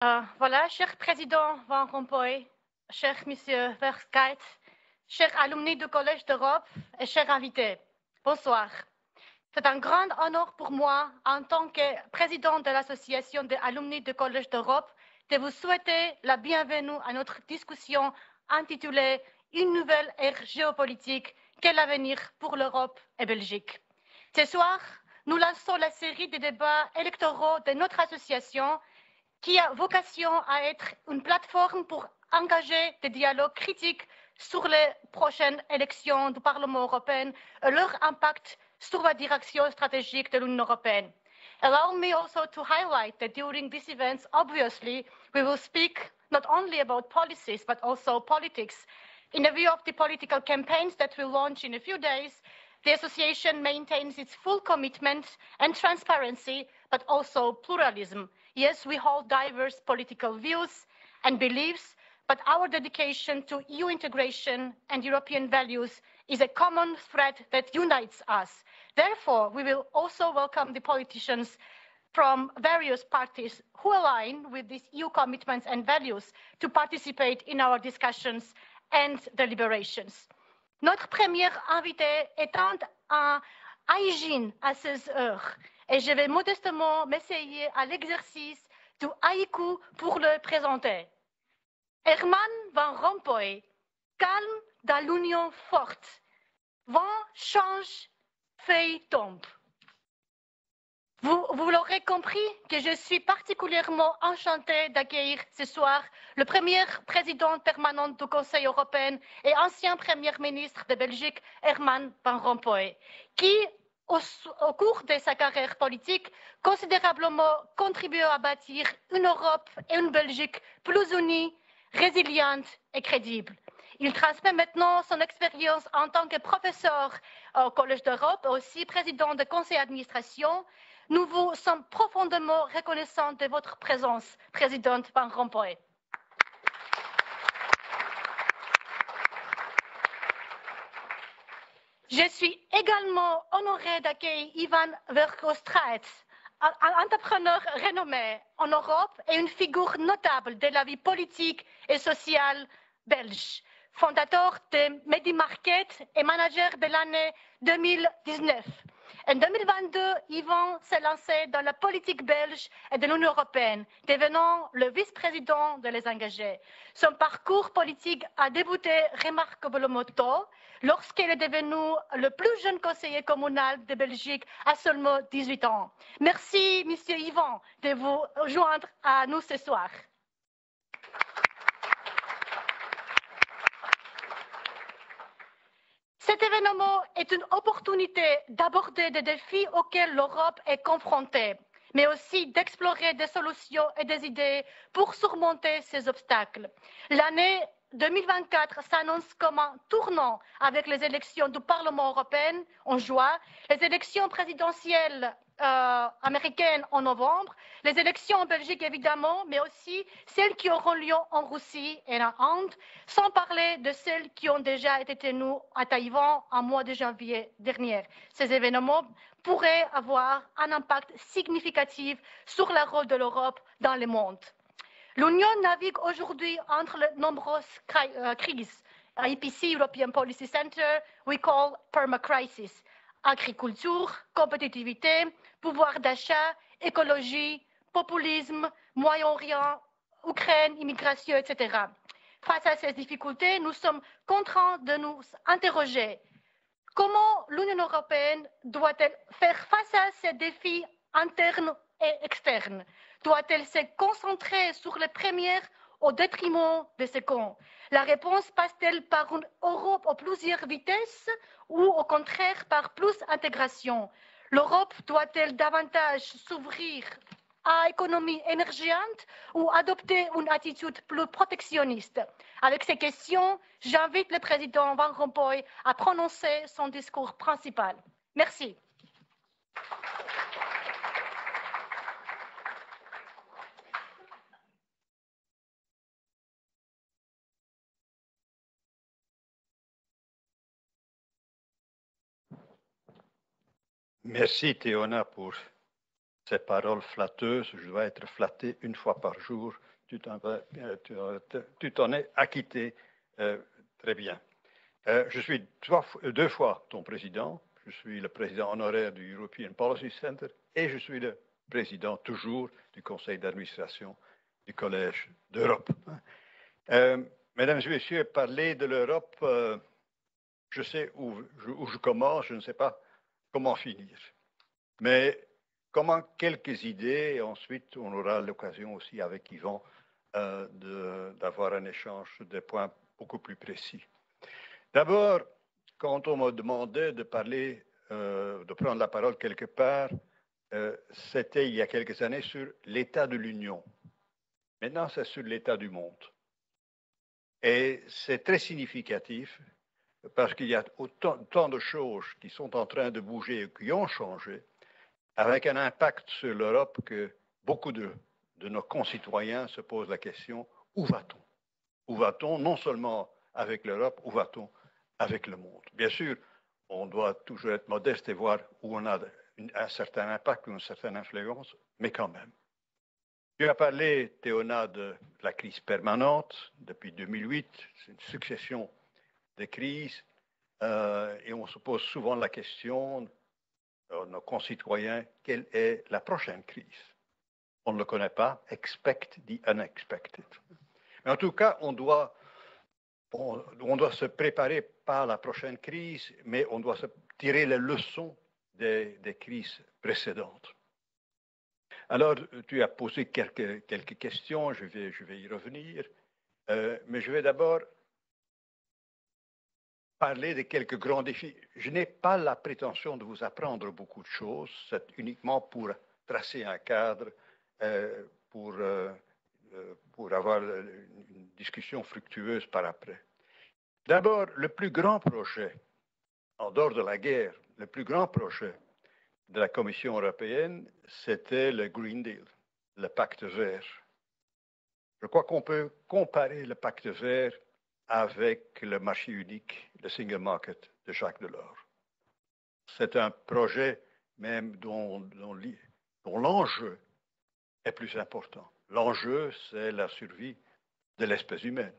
Voilà, cher président Van Rompuy, cher monsieur Verskuyt, chers alumni du Collège d'Europe et chers invités, bonsoir. C'est un grand honneur pour moi, en tant que président de l'association des alumni du Collège d'Europe, de vous souhaiter la bienvenue à notre discussion intitulée Une nouvelle ère géopolitique, quel avenir pour l'Europe et Belgique. Ce soir, nous lançons la série de débats électoraux de notre association qui a vocation à être une plateforme pour engager des dialogues critiques sur les prochaines élections du Parlement européen et leur impact sur la direction stratégique de l'Union européenne. Allow me also to highlight that during these events, obviously, we will speak not only about policies, but also politics. In the view of the political campaigns that will launch in a few days, the association maintains its full commitment and transparency, but also pluralism. Yes, we hold diverse political views and beliefs, but our dedication to EU integration and European values is a common thread that unites us. Therefore, we will also welcome the politicians from various parties who align with these EU commitments and values to participate in our discussions and deliberations. Notre première invitée est un haïjin à 16 heures et je vais modestement m'essayer à l'exercice du haïku pour le présenter. Herman Van Rompuy, calme dans l'union forte. Vent change, feuille tombe. Vous l'aurez compris que je suis particulièrement enchantée d'accueillir ce soir le premier président permanent du Conseil européen et ancien premier ministre de Belgique, Herman Van Rompuy, qui, au cours de sa carrière politique, considérablement contribué à bâtir une Europe et une Belgique plus unies, résilientes et crédibles. Il transmet maintenant son expérience en tant que professeur au Collège d'Europe, aussi président du conseil d'administration. Nous vous sommes profondément reconnaissants de votre présence, Présidente Van Rompuy. Je suis également honorée d'accueillir Ivan Verhofstadt, un entrepreneur renommé en Europe et une figure notable de la vie politique et sociale belge, fondateur de MediMarket et manager de l'année 2019. En 2022, Ivan s'est lancé dans la politique belge et de l'Union européenne, devenant le vice-président de Les Engagés. Son parcours politique a débuté remarquablement tôt, lorsqu'il est devenu le plus jeune conseiller communal de Belgique à seulement 18 ans. Merci, Monsieur Ivan, de vous joindre à nous ce soir. Cet événement est une opportunité d'aborder des défis auxquels l'Europe est confrontée, mais aussi d'explorer des solutions et des idées pour surmonter ces obstacles. L'année 2024 s'annonce comme un tournant avec les élections du Parlement européen en juin, les élections présidentielles américaines en novembre, les élections en Belgique évidemment, mais aussi celles qui auront lieu en Russie et en Inde, sans parler de celles qui ont déjà été tenues à Taïwan en mois de janvier dernier. Ces événements pourraient avoir un impact significatif sur le rôle de l'Europe dans le monde. L'Union navigue aujourd'hui entre les nombreuses crises. IPC, European Policy Center, we call permacrisis. Agriculture, compétitivité, pouvoir d'achat, écologie, populisme, Moyen-Orient, Ukraine, immigration, etc. Face à ces difficultés, nous sommes contraints de nous interroger. Comment l'Union européenne doit-elle faire face à ces défis internes et externes? Doit-elle se concentrer sur les premières au détriment des secondes? La réponse passe-t-elle par une Europe à plusieurs vitesses ou au contraire par plus d'intégration? L'Europe doit-elle davantage s'ouvrir à l'économie émergente ou adopter une attitude plus protectionniste? Avec ces questions, j'invite le président Van Rompuy à prononcer son discours principal. Merci. Merci Théona pour ces paroles flatteuses. Je dois être flatté une fois par jour. Tu t'en es acquitté très bien. Je suis deux fois ton président. Je suis le président honoraire du European Policy Center et je suis le président toujours du conseil d'administration du Collège d'Europe. Mesdames et messieurs, parler de l'Europe, je sais où je commence, je ne sais pas comment finir. Mais comment quelques idées, et ensuite on aura l'occasion aussi avec Yvan d'avoir un échange de points beaucoup plus précis. D'abord, quand on me demandait de parler, de prendre la parole quelque part, c'était il y a quelques années sur l'état de l'Union. Maintenant, c'est sur l'état du monde. Et c'est très significatif parce qu'il y a autant de choses qui sont en train de bouger et qui ont changé, avec un impact sur l'Europe que beaucoup de nos concitoyens se posent la question, où va-t-on? Où va-t-on non seulement avec l'Europe, où va-t-on avec le monde? Bien sûr, on doit toujours être modeste et voir où on a un certain impact ou une certaine influence, mais quand même. Tu as parlé, Théona, de la crise permanente depuis 2008. C'est une succession de crises et on se pose souvent la question, nos concitoyens, quelle est la prochaine crise? On ne le connaît pas. Expect the unexpected. Mais en tout cas, on doit se préparer par la prochaine crise, mais on doit se tirer les leçons des crises précédentes. Alors, tu as posé quelques questions, je vais y revenir, mais je vais d'abord parler de quelques grands défis. Je n'ai pas la prétention de vous apprendre beaucoup de choses, c'est uniquement pour tracer un cadre, pour avoir une discussion fructueuse par après. D'abord, le plus grand projet, en dehors de la guerre, le plus grand projet de la Commission européenne, c'était le Green Deal, le pacte vert. Je crois qu'on peut comparer le pacte vert avec le marché unique, le single market de Jacques Delors. C'est un projet même dont l'enjeu est plus important. L'enjeu, c'est la survie de l'espèce humaine.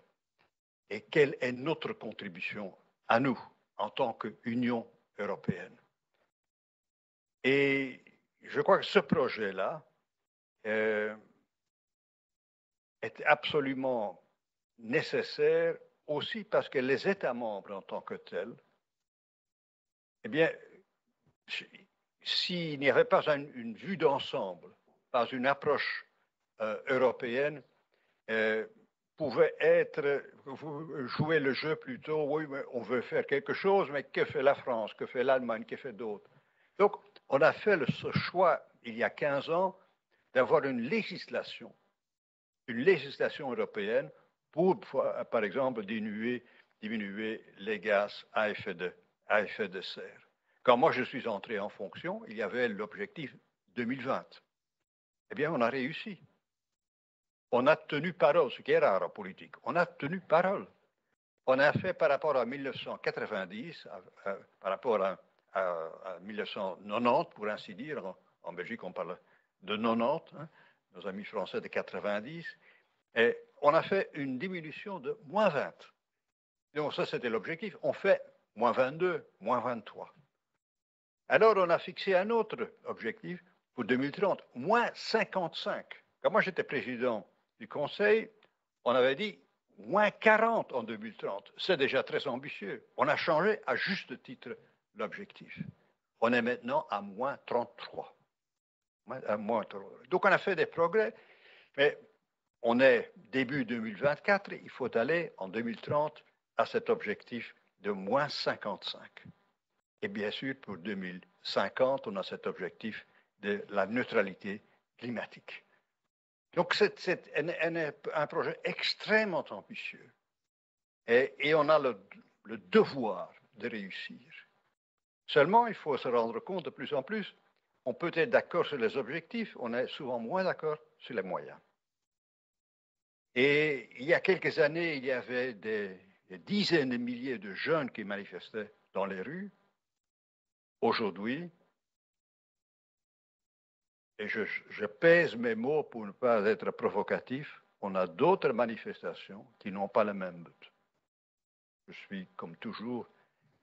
Et quelle est notre contribution à nous en tant qu'Union européenne? Et je crois que ce projet-là est absolument nécessaire aussi parce que les États membres en tant que tels, eh bien, s'il n'y avait pas une vue d'ensemble, pas une approche européenne, pouvait être, vous jouez le jeu plutôt, oui, mais on veut faire quelque chose, mais que fait la France, que fait l'Allemagne, que fait d'autres? Donc, on a fait ce choix, il y a 15 ans, d'avoir une législation européenne pour, par exemple, diminuer les gaz à effet de serre. Quand moi je suis entré en fonction, il y avait l'objectif 2020. Eh bien, on a réussi. On a tenu parole, ce qui est rare en politique. On a tenu parole. On a fait par rapport à 1990, par rapport à 1990, pour ainsi dire, en Belgique on parle de 90, hein, nos amis français de 90, et on a fait une diminution de moins 20. Donc ça c'était l'objectif. On fait moins 22, moins 23. Alors on a fixé un autre objectif pour 2030, moins 55. Quand moi j'étais président du Conseil, on avait dit moins 40 en 2030. C'est déjà très ambitieux. On a changé à juste titre l'objectif. On est maintenant à moins 33. Donc on a fait des progrès, mais on est début 2024, il faut aller en 2030 à cet objectif de moins 55. Et bien sûr, pour 2050, on a cet objectif de la neutralité climatique. Donc, c'est un projet extrêmement ambitieux. Et on a le devoir de réussir. Seulement, il faut se rendre compte de plus en plus, on peut être d'accord sur les objectifs, on est souvent moins d'accord sur les moyens. Et il y a quelques années, il y avait des dizaines de milliers de jeunes qui manifestaient dans les rues. Aujourd'hui, et je pèse mes mots pour ne pas être provocatif, on a d'autres manifestations qui n'ont pas le même but. Je suis, comme toujours,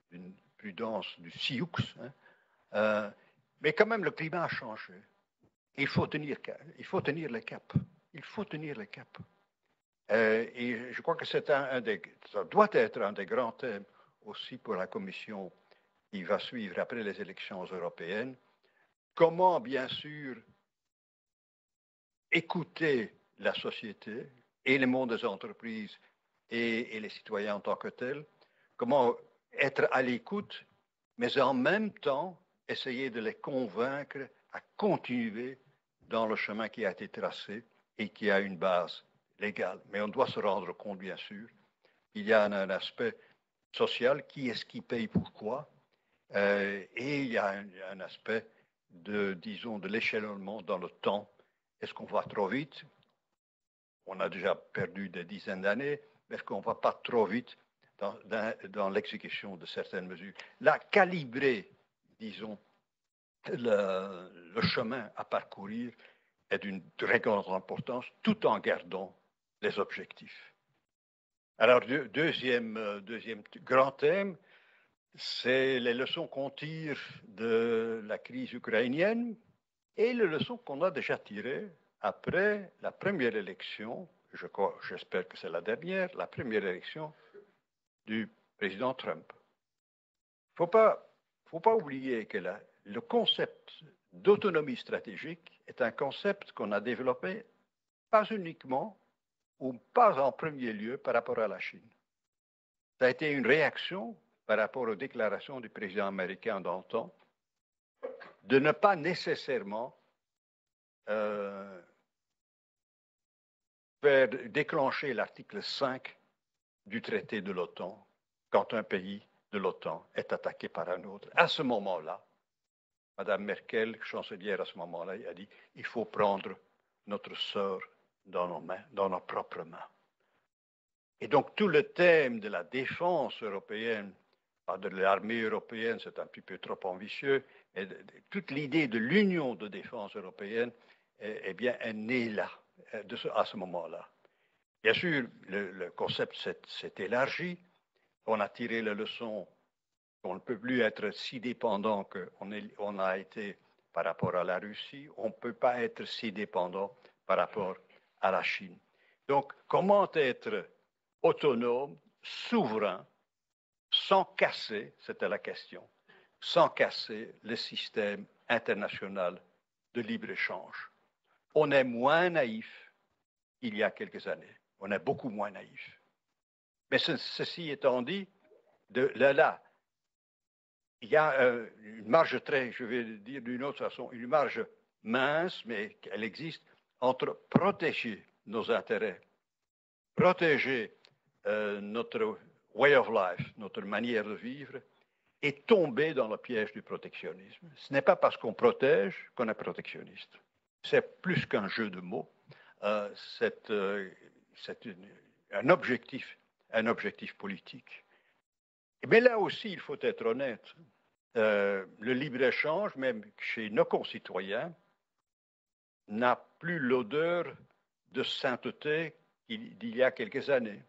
d'une prudence du sioux, mais quand même, le climat a changé. Il faut tenir le cap. Il faut tenir le cap. Et je crois que ça doit être un des grands thèmes aussi pour la Commission qui va suivre après les élections européennes. Comment, bien sûr, écouter la société et le monde des entreprises et les citoyens en tant que tels, comment être à l'écoute, mais en même temps essayer de les convaincre à continuer dans le chemin qui a été tracé et qui a une base légale. Mais on doit se rendre compte, bien sûr, qu'il y a un aspect social, qui est-ce qui paye pourquoi, et il y a un aspect disons, de l'échelonnement dans le temps. Est-ce qu'on va trop vite? On a déjà perdu des dizaines d'années. Est-ce qu'on ne va pas trop vite dans l'exécution de certaines mesures? Là, calibrer, disons, le chemin à parcourir est d'une très grande importance, tout en gardant les objectifs. Alors, deuxième grand thème, c'est les leçons qu'on tire de la crise ukrainienne et les leçons qu'on a déjà tirées après la première élection, j'espère que c'est la dernière, la première élection du président Trump. Il ne faut pas oublier que le concept d'autonomie stratégique est un concept qu'on a développé pas uniquement ou pas en premier lieu par rapport à la Chine. Ça a été une réaction par rapport aux déclarations du président américain d'antan de ne pas nécessairement faire déclencher l'article 5 du traité de l'OTAN quand un pays de l'OTAN est attaqué par un autre. À ce moment-là, Mme Merkel, chancelière à ce moment-là, a dit « il faut prendre notre sort dans nos mains, dans nos propres mains ». Et donc tout le thème de la défense européenne, pas de l'armée européenne, c'est un petit peu trop ambitieux, mais toute l'idée de l'union de défense européenne, eh bien, est née là, à ce moment-là. Bien sûr, le concept s'est élargi. On a tiré la leçon qu'on ne peut plus être si dépendant qu'on a été par rapport à la Russie. On ne peut pas être si dépendant par rapport à la Chine. Donc, comment être autonome, souverain, sans casser, c'était la question, sans casser le système international de libre-échange. On est moins naïf qu'il y a quelques années. On est beaucoup moins naïf. Mais ceci étant dit, de là, il y a une marge je vais dire d'une autre façon, une marge mince, mais elle existe, entre protéger nos intérêts, protéger notre way of life, notre manière de vivre, et tomber dans le piège du protectionnisme. Ce n'est pas parce qu'on protège qu'on est protectionniste. C'est plus qu'un jeu de mots. C'est un objectif politique. Mais là aussi, il faut être honnête. Le libre-échange, même chez nos concitoyens, n'a plus l'odeur de sainteté d'il y a quelques années.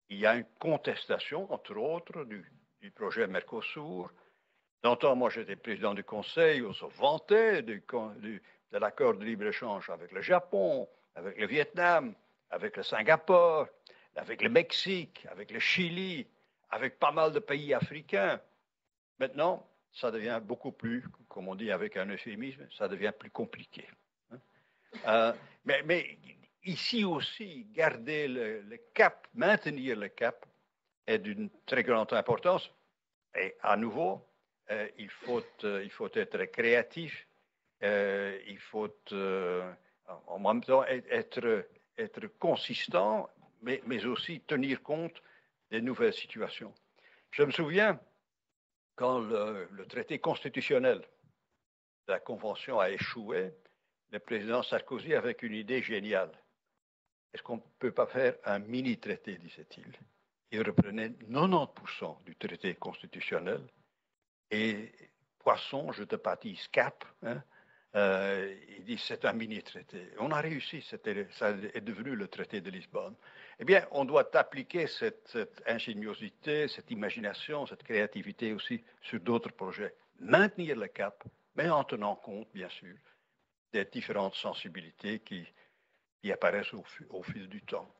Il y a une contestation, entre autres, du projet Mercosur. D'antan, moi, j'étais président du Conseil, on se vantait de l'accord de libre-échange avec le Japon, avec le Vietnam, avec le Singapour, avec le Mexique, avec le Chili, avec pas mal de pays africains. Maintenant, ça devient beaucoup plus, comme on dit avec un euphémisme, ça devient plus compliqué. Mais ici aussi, garder le cap, maintenir le cap est d'une très grande importance. Et à nouveau, il faut être créatif, il faut en même temps être consistant, mais aussi tenir compte des nouvelles situations. Je me souviens, quand le traité constitutionnel de la Convention a échoué, le président Sarkozy avait une idée géniale. Est-ce qu'on ne peut pas faire un mini-traité, disait-il? Il reprenait 90% du traité constitutionnel et poisson, je te baptise cap, hein, Il dit c'est un mini-traité. On a réussi, ça est devenu le traité de Lisbonne. Eh bien, on doit appliquer cette ingéniosité, cette imagination, cette créativité aussi sur d'autres projets. Maintenir le cap, mais en tenant compte, bien sûr, des différentes sensibilités qui apparaissent au fil du temps.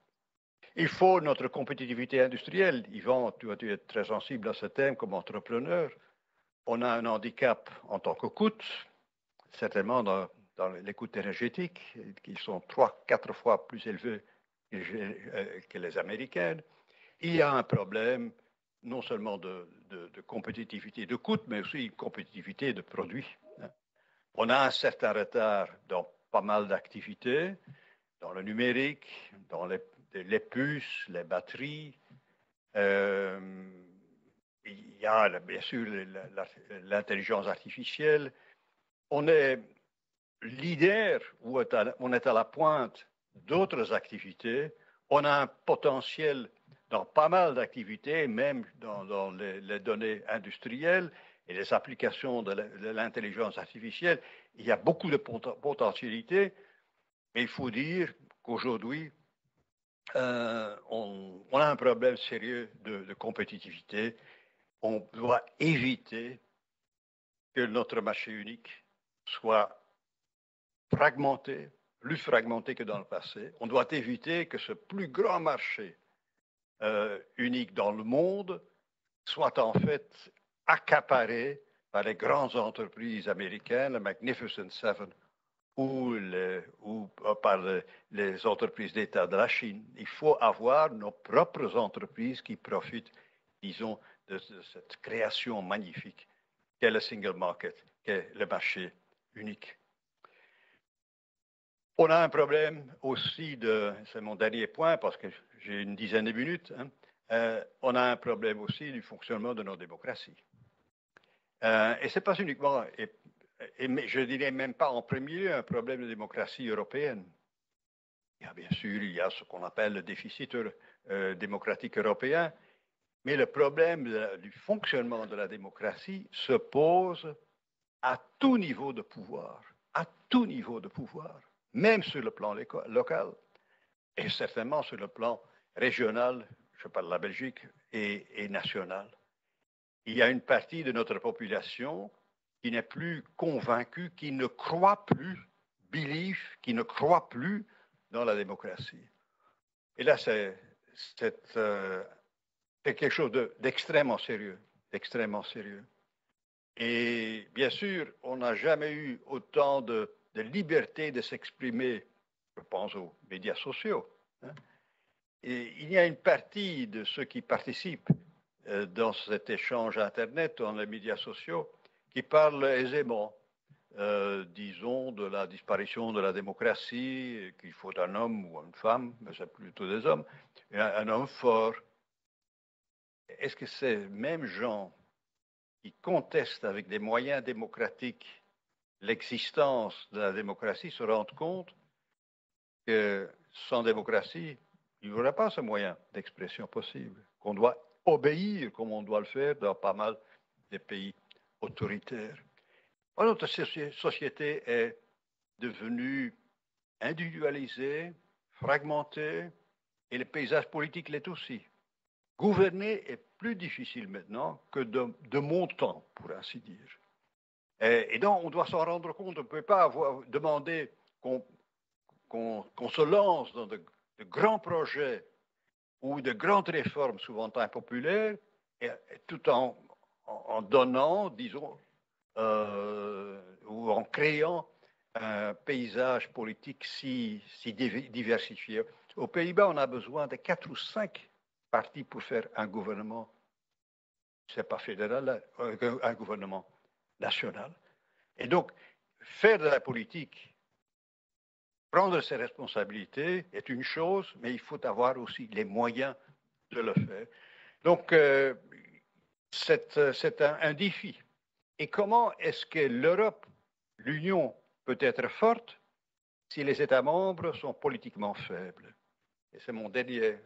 Il faut notre compétitivité industrielle. Yvan, tu es très sensible à ce thème comme entrepreneur. On a un handicap en tant que coût, certainement dans les coûts énergétiques, qui sont 3-4 fois plus élevés que les américaines. Il y a un problème non seulement de compétitivité de coûts, mais aussi une compétitivité de produits. On a un certain retard dans pas mal d'activités, dans le numérique, dans les puces, les batteries. Il y a bien sûr l'intelligence artificielle. On est leader ou on est à la pointe d'autres activités. On a un potentiel dans pas mal d'activités, même dans les données industrielles et les applications de l'intelligence artificielle. Il y a beaucoup de potentialités, mais il faut dire qu'aujourd'hui, on a un problème sérieux de compétitivité. On doit éviter que notre marché unique soit fragmenté, plus fragmenté que dans le passé. On doit éviter que ce plus grand marché unique dans le monde soit en fait accaparé par les grandes entreprises américaines, le Magnificent Seven, ou par les entreprises d'État de la Chine. Il faut avoir nos propres entreprises qui profitent, disons, de cette création magnifique qu'est le single market, qu'est le marché unique. On a un problème aussi c'est mon dernier point parce que j'ai une dizaine de minutes, on a un problème aussi du fonctionnement de nos démocraties. Et ce n'est pas uniquement, je dirais même pas en premier lieu, un problème de démocratie européenne. Bien sûr, il y a ce qu'on appelle le déficit démocratique européen, mais le problème du fonctionnement de la démocratie se pose à tout niveau de pouvoir, même sur le plan local et certainement sur le plan régional, je parle de la Belgique, et national. Il y a une partie de notre population qui n'est plus convaincue, qui ne croit plus, qui ne croit plus dans la démocratie. Et là, c'est quelque chose d'extrêmement sérieux, Et bien sûr, on n'a jamais eu autant de liberté de s'exprimer, je pense aux médias sociaux. Et il y a une partie de ceux qui participent dans cet échange Internet, dans les médias sociaux, qui parlent aisément, disons, de la disparition de la démocratie, qu'il faut un homme ou une femme, mais c'est plutôt des hommes, un homme fort. Est-ce que ces mêmes gens qui contestent avec des moyens démocratiques l'existence de la démocratie se rendent compte que sans démocratie, il n'y aura pas ce moyen d'expression possible, qu'on doit obéir comme on doit le faire dans pas mal de pays autoritaires. Notre société est devenue individualisée, fragmentée, et le paysage politique l'est aussi. Gouverner est plus difficile maintenant que de mon temps, pour ainsi dire. Et donc, on doit s'en rendre compte. On ne peut pas demander qu'on se lance dans de grands projets ou de grandes réformes souvent impopulaires, et tout en donnant, disons, ou en créant un paysage politique si diversifié. Aux Pays-Bas, on a besoin de 4 ou 5 partis pour faire un gouvernement, c'est pas fédéral, un gouvernement national. Et donc, faire de la politique, prendre ses responsabilités est une chose, mais il faut avoir aussi les moyens de le faire. Donc, c'est un défi. Et comment est-ce que l'Europe, l'Union, peut être forte si les États membres sont politiquement faibles? Et c'est mon dernier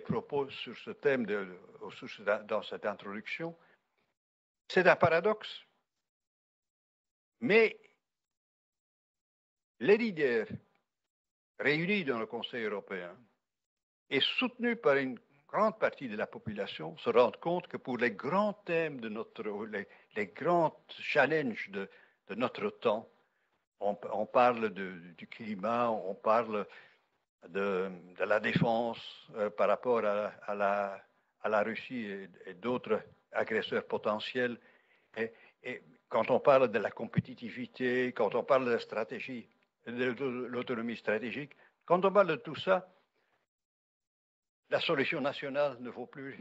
propos sur ce thème dans cette introduction. C'est un paradoxe, Mais les leaders réunis dans le Conseil européen et soutenus par une grande partie de la population se rendent compte que pour les grands thèmes de les grands challenges de notre temps, on parle du climat, on parle de la défense par rapport à la Russie et d'autres agresseurs potentiels. Et quand on parle de la compétitivité, quand on parle de la stratégie, de l'autonomie stratégique, quand on parle de tout ça, la solution nationale ne vaut plus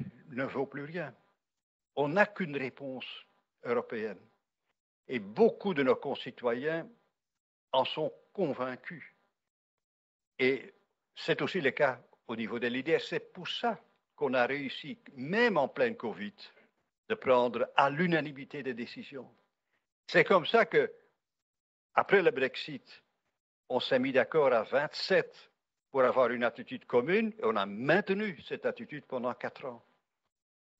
rien. On n'a qu'une réponse européenne. Et beaucoup de nos concitoyens en sont convaincus. Et c'est aussi le cas au niveau des leaders. C'est pour ça qu'on a réussi, même en pleine Covid, de prendre à l'unanimité des décisions. C'est comme ça que, après le Brexit, on s'est mis d'accord à 27 pour avoir une attitude commune et on a maintenu cette attitude pendant 4 ans.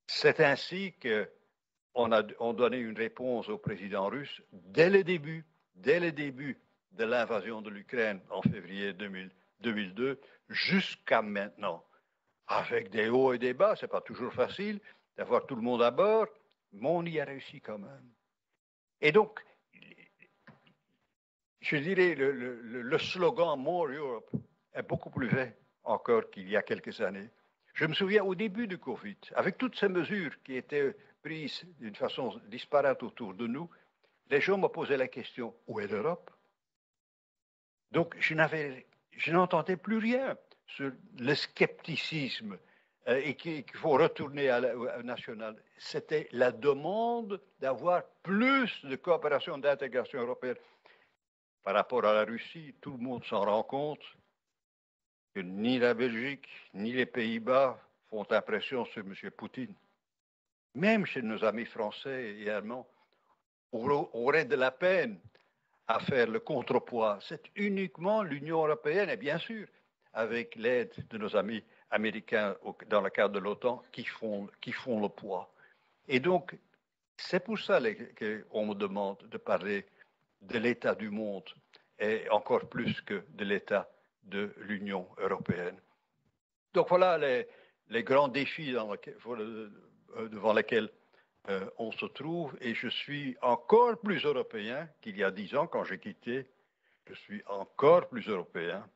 C'est ainsi qu'on a donné une réponse au président russe dès le début de l'invasion de l'Ukraine en février 2002 jusqu'à maintenant, avec des hauts et des bas. Ce n'est pas toujours facile d'avoir tout le monde à bord, mais on y a réussi quand même. Et donc, je dirais, le slogan « More Europe » est beaucoup plus vrai encore qu'il y a quelques années. Je me souviens au début du Covid, avec toutes ces mesures qui étaient prises d'une façon disparate autour de nous, les gens me posaient la question « Où est l'Europe ?» Donc, je n'entendais plus rien sur le scepticisme et qu'il faut retourner au national. C'était la demande d'avoir plus de coopération, d'intégration européenne. Par rapport à la Russie, tout le monde s'en rend compte que ni la Belgique, ni les Pays-Bas font impression sur M. Poutine. Même chez nos amis français et allemands, on aurait de la peine à faire le contrepoids. C'est uniquement l'Union européenne, et bien sûr, avec l'aide de nos amis américains dans le cadre de l'OTAN, qui font le poids. Et donc, c'est pour ça qu'on me demande de parler de l'état du monde et encore plus que de l'état de l'Union européenne. Donc voilà les grands défis devant lesquels on se trouve, et je suis encore plus européen qu'il y a 10 ans quand j'ai quitté. Je suis encore plus européen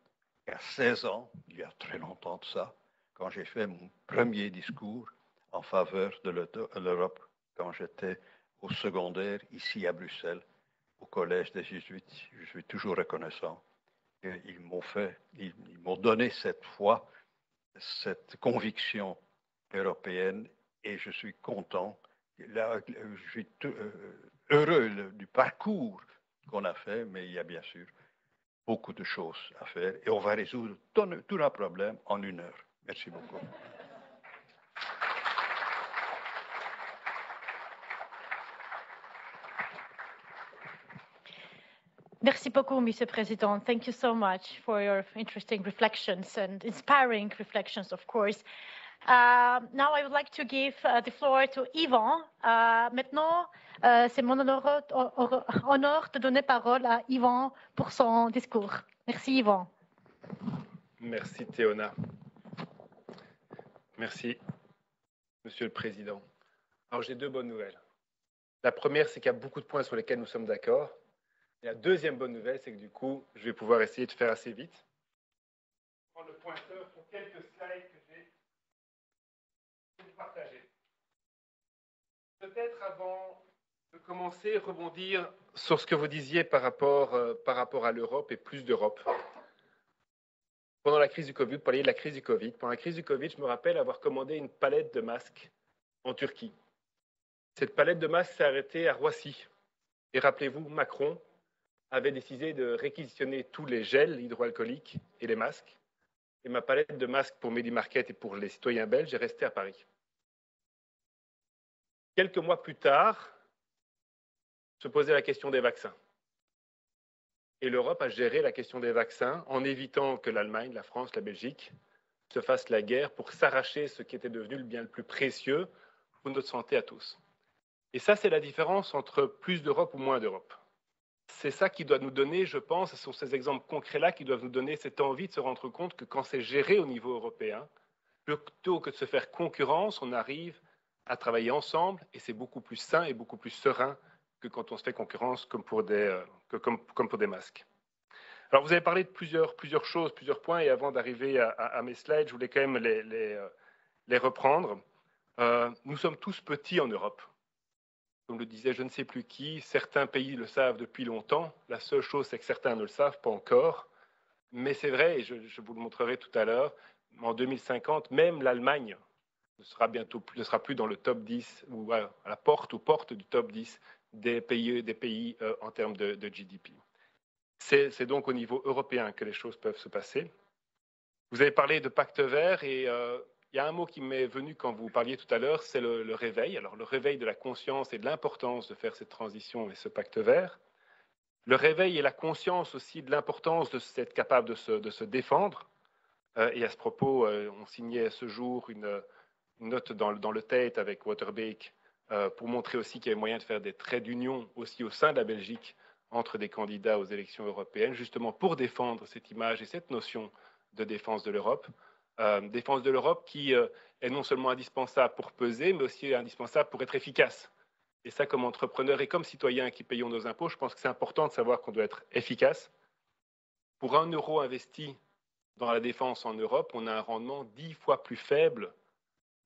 qu'il y a 16 ans, il y a très longtemps de ça, quand j'ai fait mon premier discours en faveur de l'Europe, quand j'étais au secondaire ici à Bruxelles, au Collège des Jésuites. Je suis toujours reconnaissant. Ils m'ont donné cette foi, cette conviction européenne, et je suis content. Là, je suis heureux du parcours qu'on a fait, mais il y a bien sûr beaucoup de choses à faire, et on va résoudre tous nos problèmes en 1 heure. Merci beaucoup. Merci beaucoup, Mr. President. Thank you so much for your interesting reflections and inspiring reflections, of course. Now I would like to give the floor to Yvan. Maintenant, c'est mon honneur de donner parole à Yvan pour son discours. Merci, Yvan. Merci, Théona. Merci, Monsieur le Président. Alors, j'ai 2 bonnes nouvelles. La première, c'est qu'il y a beaucoup de points sur lesquels nous sommes d'accord. Et la deuxième bonne nouvelle, c'est que du coup, je vais pouvoir essayer de faire assez vite. Je prends le pointeur pour quelques slides que j'ai pour partager. Peut-être avant de commencer, rebondir sur ce que vous disiez par rapport à l'Europe et plus d'Europe. Pendant la crise du Covid, vous parliez de la crise du Covid. Pendant la crise du Covid, je me rappelle avoir commandé une palette de masques en Turquie. Cette palette de masques s'est arrêtée à Roissy. Et rappelez-vous, Macron avait décidé de réquisitionner tous les gels hydroalcooliques et les masques. Et ma palette de masques pour Medi-Market et pour les citoyens belges est restée à Paris. Quelques mois plus tard, se posait la question des vaccins. Et l'Europe a géré la question des vaccins en évitant que l'Allemagne, la France, la Belgique se fassent la guerre pour s'arracher ce qui était devenu le bien le plus précieux pour notre santé à tous. Et ça, c'est la différence entre plus d'Europe ou moins d'Europe. c'est ça qui doit nous donner, je pense, ce sont ces exemples concrets-là qui doivent nous donner cette envie de se rendre compte que quand c'est géré au niveau européen, plutôt que de se faire concurrence, on arrive à travailler ensemble et c'est beaucoup plus sain et beaucoup plus serein que quand on se fait concurrence comme pour des masques. Alors, vous avez parlé de plusieurs choses, plusieurs points, et avant d'arriver à mes slides, je voulais quand même les reprendre. Nous sommes tous petits en Europe. Comme le disait je ne sais plus qui, certains pays le savent depuis longtemps. La seule chose, c'est que certains ne le savent pas encore. Mais c'est vrai, et je vous le montrerai tout à l'heure, en 2050, même l'Allemagne ne sera plus dans le top 10 ou à la porte ou porte du top 10 des pays en termes de GDP. C'est donc au niveau européen que les choses peuvent se passer. Vous avez parlé de pacte vert et il y a un mot qui m'est venu quand vous parliez tout à l'heure, c'est le réveil. Alors le réveil de la conscience et de l'importance de faire cette transition et ce pacte vert. Le réveil et la conscience aussi de l'importance d'être capable de se défendre. Et à ce propos, on signait ce jour une note dans le Tate avec Waterbeek pour montrer aussi qu'il y avait moyen de faire des traits d'union aussi au sein de la Belgique entre des candidats aux élections européennes, justement pour défendre cette image et cette notion de défense de l'Europe. Défense de l'Europe qui est non seulement indispensable pour peser, mais aussi indispensable pour être efficace. Et ça, comme entrepreneur et comme citoyen qui payons nos impôts, je pense que c'est important de savoir qu'on doit être efficace. Pour 1 euro investi dans la défense en Europe, on a un rendement 10 fois plus faible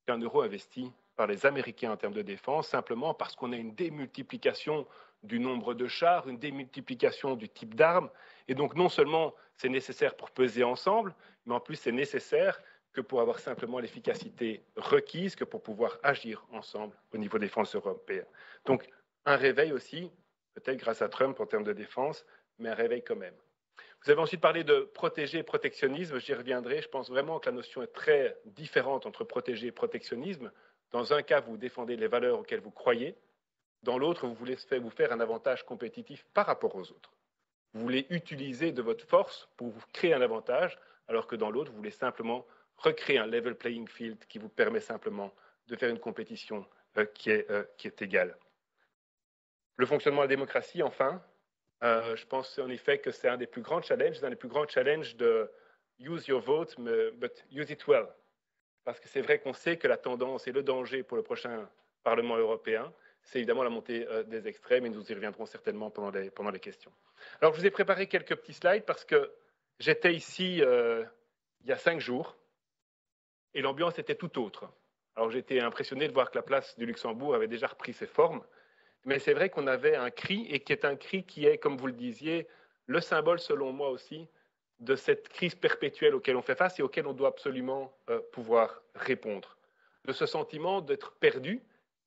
qu'1 euro investi par les Américains en termes de défense, simplement parce qu'on a une démultiplication du nombre de chars, une démultiplication du type d'armes. Et donc, non seulement c'est nécessaire pour peser ensemble, mais en plus, c'est nécessaire que pour avoir simplement l'efficacité requise, que pour pouvoir agir ensemble au niveau de défense européenne. Donc, un réveil aussi, peut-être grâce à Trump en termes de défense, mais un réveil quand même. Vous avez ensuite parlé de protéger et protectionnisme, j'y reviendrai. Je pense vraiment que la notion est très différente entre protéger et protectionnisme. Dans un cas, vous défendez les valeurs auxquelles vous croyez. Dans l'autre, vous voulez vous faire un avantage compétitif par rapport aux autres. Vous voulez utiliser de votre force pour vous créer un avantage, alors que dans l'autre, vous voulez simplement recréer un level playing field qui vous permet simplement de faire une compétition qui est égale. Le fonctionnement de la démocratie, enfin, je pense en effet que c'est un des plus grands challenges, de use your vote, but use it well. Parce que c'est vrai qu'on sait que la tendance et le danger pour le prochain Parlement européen, c'est évidemment la montée des extrêmes, et nous y reviendrons certainement pendant les questions. Alors, je vous ai préparé quelques petits slides parce que j'étais ici il y a 5 jours et l'ambiance était tout autre. Alors, j'étais impressionné de voir que la place du Luxembourg avait déjà repris ses formes, mais c'est vrai qu'on avait un cri, et qui est un cri qui est, comme vous le disiez, le symbole, selon moi aussi, de cette crise perpétuelle auquel on fait face et auquel on doit absolument pouvoir répondre. De ce sentiment d'être perdu,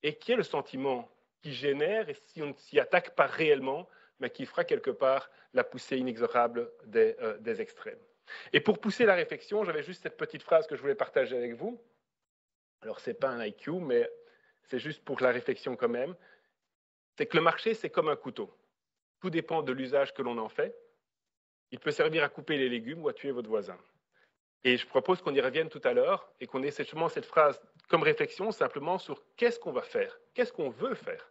et qui est le sentiment qui génère, et si on ne s'y attaque pas réellement, mais qui fera quelque part la poussée inexorable des extrêmes. Et pour pousser la réflexion, j'avais juste cette petite phrase que je voulais partager avec vous. Alors, ce n'est pas un IQ, mais c'est juste pour la réflexion quand même. C'est que le marché, c'est comme un couteau. Tout dépend de l'usage que l'on en fait. Il peut servir à couper les légumes ou à tuer votre voisin. Et je propose qu'on y revienne tout à l'heure et qu'on ait justement cette phrase comme réflexion simplement sur qu'est-ce qu'on va faire, qu'est-ce qu'on veut faire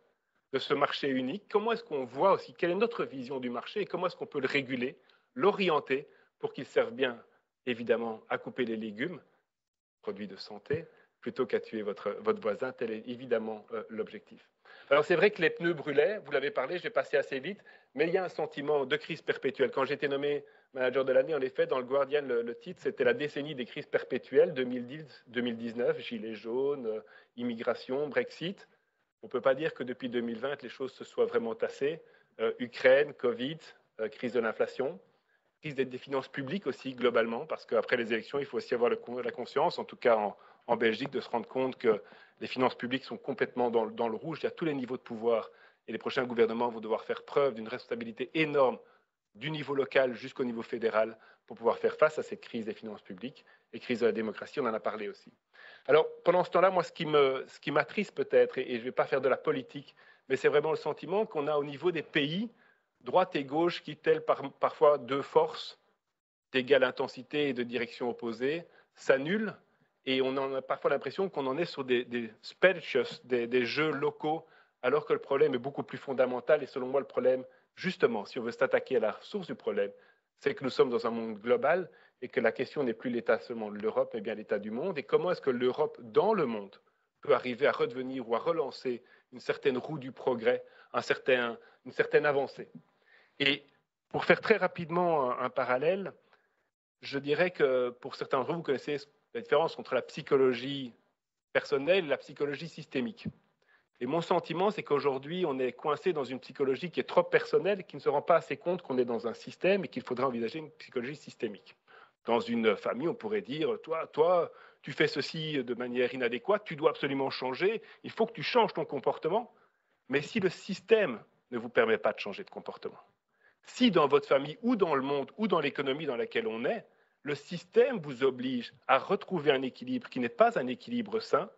de ce marché unique, comment est-ce qu'on voit aussi, quelle est notre vision du marché et comment est-ce qu'on peut le réguler, l'orienter pour qu'il serve bien, évidemment, à couper les légumes, produits de santé, plutôt qu'à tuer votre voisin. Tel est évidemment l'objectif. Alors c'est vrai que les pneus brûlaient, vous l'avez parlé, je vais passer assez vite, mais il y a un sentiment de crise perpétuelle. Quand j'ai été nommé manager de l'année, en effet, dans le Guardian, le titre, c'était la décennie des crises perpétuelles, 2010-2019, gilets jaunes, immigration, Brexit. On ne peut pas dire que depuis 2020, les choses se soient vraiment tassées. Ukraine, Covid, crise de l'inflation, crise des finances publiques aussi, globalement, parce qu'après les élections, il faut aussi avoir la conscience, en tout cas en Belgique, de se rendre compte que les finances publiques sont complètement dans le rouge. Il y a tous les niveaux de pouvoir et les prochains gouvernements vont devoir faire preuve d'une responsabilité énorme du niveau local jusqu'au niveau fédéral pour pouvoir faire face à cette crise des finances publiques et crise de la démocratie. On en a parlé aussi. Alors, pendant ce temps-là, moi, ce qui m'attriste peut-être, et je ne vais pas faire de la politique, mais c'est vraiment le sentiment qu'on a au niveau des pays, droite et gauche, qui, telles parfois deux forces d'égale intensité et de direction opposée, s'annulent. Et on en a parfois l'impression qu'on en est sur des spelches, des jeux locaux, alors que le problème est beaucoup plus fondamental. Et selon moi, le problème, justement, si on veut s'attaquer à la source du problème, c'est que nous sommes dans un monde global et que la question n'est plus l'état seulement de l'Europe, mais bien l'état du monde. Et comment est-ce que l'Europe, dans le monde, peut arriver à redevenir ou à relancer une certaine roue du progrès, une certaine avancée. Et pour faire très rapidement un parallèle, je dirais que pour certains d'entre vous, vous connaissez la différence entre la psychologie personnelle et la psychologie systémique. Et mon sentiment, c'est qu'aujourd'hui, on est coincé dans une psychologie qui est trop personnelle et qui ne se rend pas assez compte qu'on est dans un système et qu'il faudrait envisager une psychologie systémique. Dans une famille, on pourrait dire, toi, tu fais ceci de manière inadéquate, tu dois absolument changer, il faut que tu changes ton comportement. Mais si le système ne vous permet pas de changer de comportement, si dans votre famille ou dans le monde ou dans l'économie dans laquelle on est, le système vous oblige à retrouver un équilibre qui n'est pas un équilibre sain,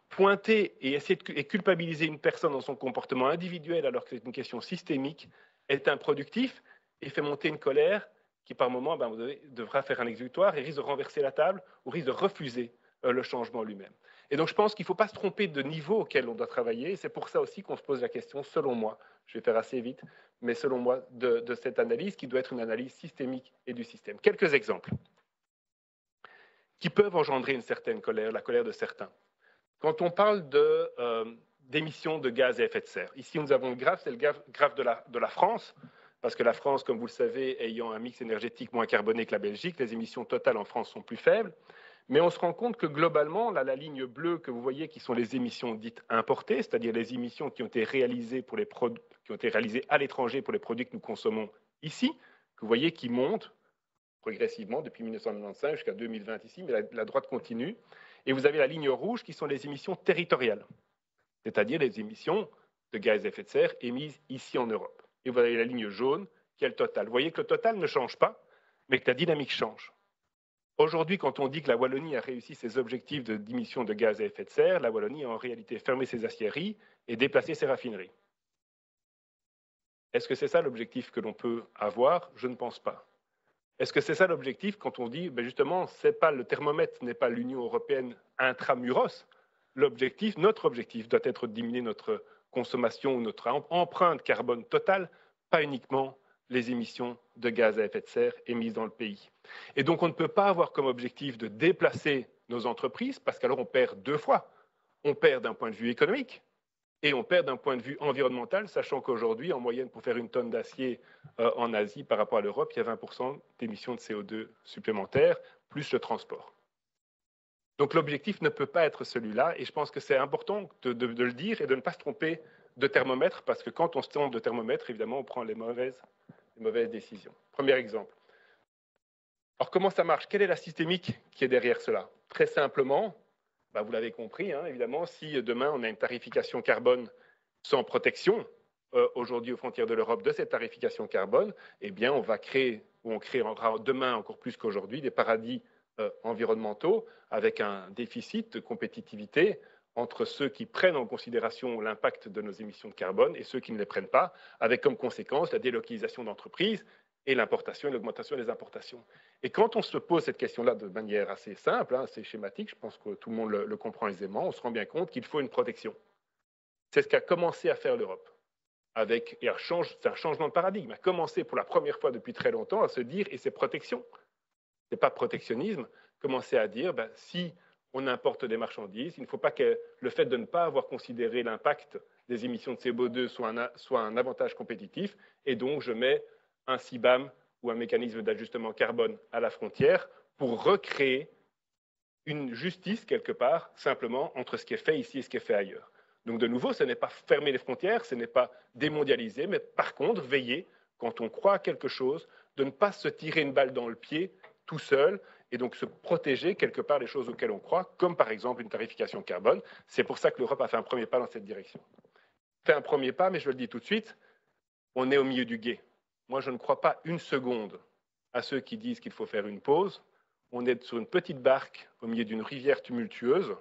pointer et essayer de culpabiliser une personne dans son comportement individuel alors que c'est une question systémique est improductif et fait monter une colère qui par moment devra faire un exécutoire et risque de renverser la table ou risque de refuser le changement lui-même. Et donc je pense qu'il ne faut pas se tromper de niveau auquel on doit travailler. C'est pour ça aussi qu'on se pose la question, selon moi, je vais faire assez vite, mais selon moi, de cette analyse qui doit être une analyse systémique et du système. Quelques exemples qui peuvent engendrer une certaine colère, la colère de certains. Quand on parle d'émissions de gaz à effet de serre, ici nous avons le graphe, c'est le graphe de la France, parce que la France, comme vous le savez, ayant un mix énergétique moins carboné que la Belgique, les émissions totales en France sont plus faibles. Mais on se rend compte que globalement, là, la ligne bleue que vous voyez, qui sont les émissions dites importées, c'est-à-dire les émissions qui ont été réalisées à l'étranger pour les produits que nous consommons ici, que vous voyez qui montent progressivement depuis 1995 jusqu'à 2020 ici, mais la droite continue. Et vous avez la ligne rouge qui sont les émissions territoriales, c'est-à-dire les émissions de gaz à effet de serre émises ici en Europe. Et vous avez la ligne jaune qui est le total. Vous voyez que le total ne change pas, mais que la dynamique change. Aujourd'hui, quand on dit que la Wallonie a réussi ses objectifs de diminution de gaz à effet de serre, la Wallonie a en réalité fermé ses aciéries et déplacé ses raffineries. Est-ce que c'est ça l'objectif que l'on peut avoir? Je ne pense pas. Est-ce que c'est ça l'objectif quand on dit, justement, le thermomètre n'est pas l'Union européenne intramuros? Notre objectif doit être de diminuer notre consommation ou notre empreinte carbone totale, pas uniquement les émissions de gaz à effet de serre émises dans le pays. Et donc, on ne peut pas avoir comme objectif de déplacer nos entreprises, parce qu'alors on perd deux fois. On perd d'un point de vue économique et on perd d'un point de vue environnemental, sachant qu'aujourd'hui, en moyenne, pour faire une tonne d'acier en Asie par rapport à l'Europe, il y a 20% d'émissions de CO2 supplémentaires, plus le transport. Donc l'objectif ne peut pas être celui-là, et je pense que c'est important de le dire et de ne pas se tromper de thermomètre, parce que quand on se trompe de thermomètre, évidemment, on prend les mauvaises décisions. Premier exemple. Alors comment ça marche? Quelle est la systémique qui est derrière cela? Très simplement, vous l'avez compris, évidemment, si demain on a une tarification carbone sans protection, aujourd'hui aux frontières de l'Europe, de cette tarification carbone, eh bien on va créer, ou on créera demain encore plus qu'aujourd'hui, des paradis environnementaux avec un déficit de compétitivité entre ceux qui prennent en considération l'impact de nos émissions de carbone et ceux qui ne les prennent pas, avec comme conséquence la délocalisation d'entreprises et l'importation et l'augmentation des importations. Et quand on se pose cette question-là de manière assez simple, assez schématique, je pense que tout le monde le comprend aisément, on se rend bien compte qu'il faut une protection. C'est ce qu'a commencé à faire l'Europe. C'est un changement de paradigme, a commencé pour la première fois depuis très longtemps à se dire, et c'est protection, ce n'est pas protectionnisme, commencer à dire, si on importe des marchandises, il ne faut pas que le fait de ne pas avoir considéré l'impact des émissions de CO2 soit un avantage compétitif, et donc je mets un CBAM ou un mécanisme d'ajustement carbone à la frontière pour recréer une justice quelque part, simplement, entre ce qui est fait ici et ce qui est fait ailleurs. Donc de nouveau, ce n'est pas fermer les frontières, ce n'est pas démondialiser, mais par contre, veiller, quand on croit à quelque chose, de ne pas se tirer une balle dans le pied tout seul, et donc se protéger quelque part des choses auxquelles on croit, comme par exemple une tarification carbone. C'est pour ça que l'Europe a fait un premier pas dans cette direction. Fait un premier pas, mais je le dis tout de suite, on est au milieu du gué. Moi, je ne crois pas une seconde à ceux qui disent qu'il faut faire une pause. On est sur une petite barque au milieu d'une rivière tumultueuse.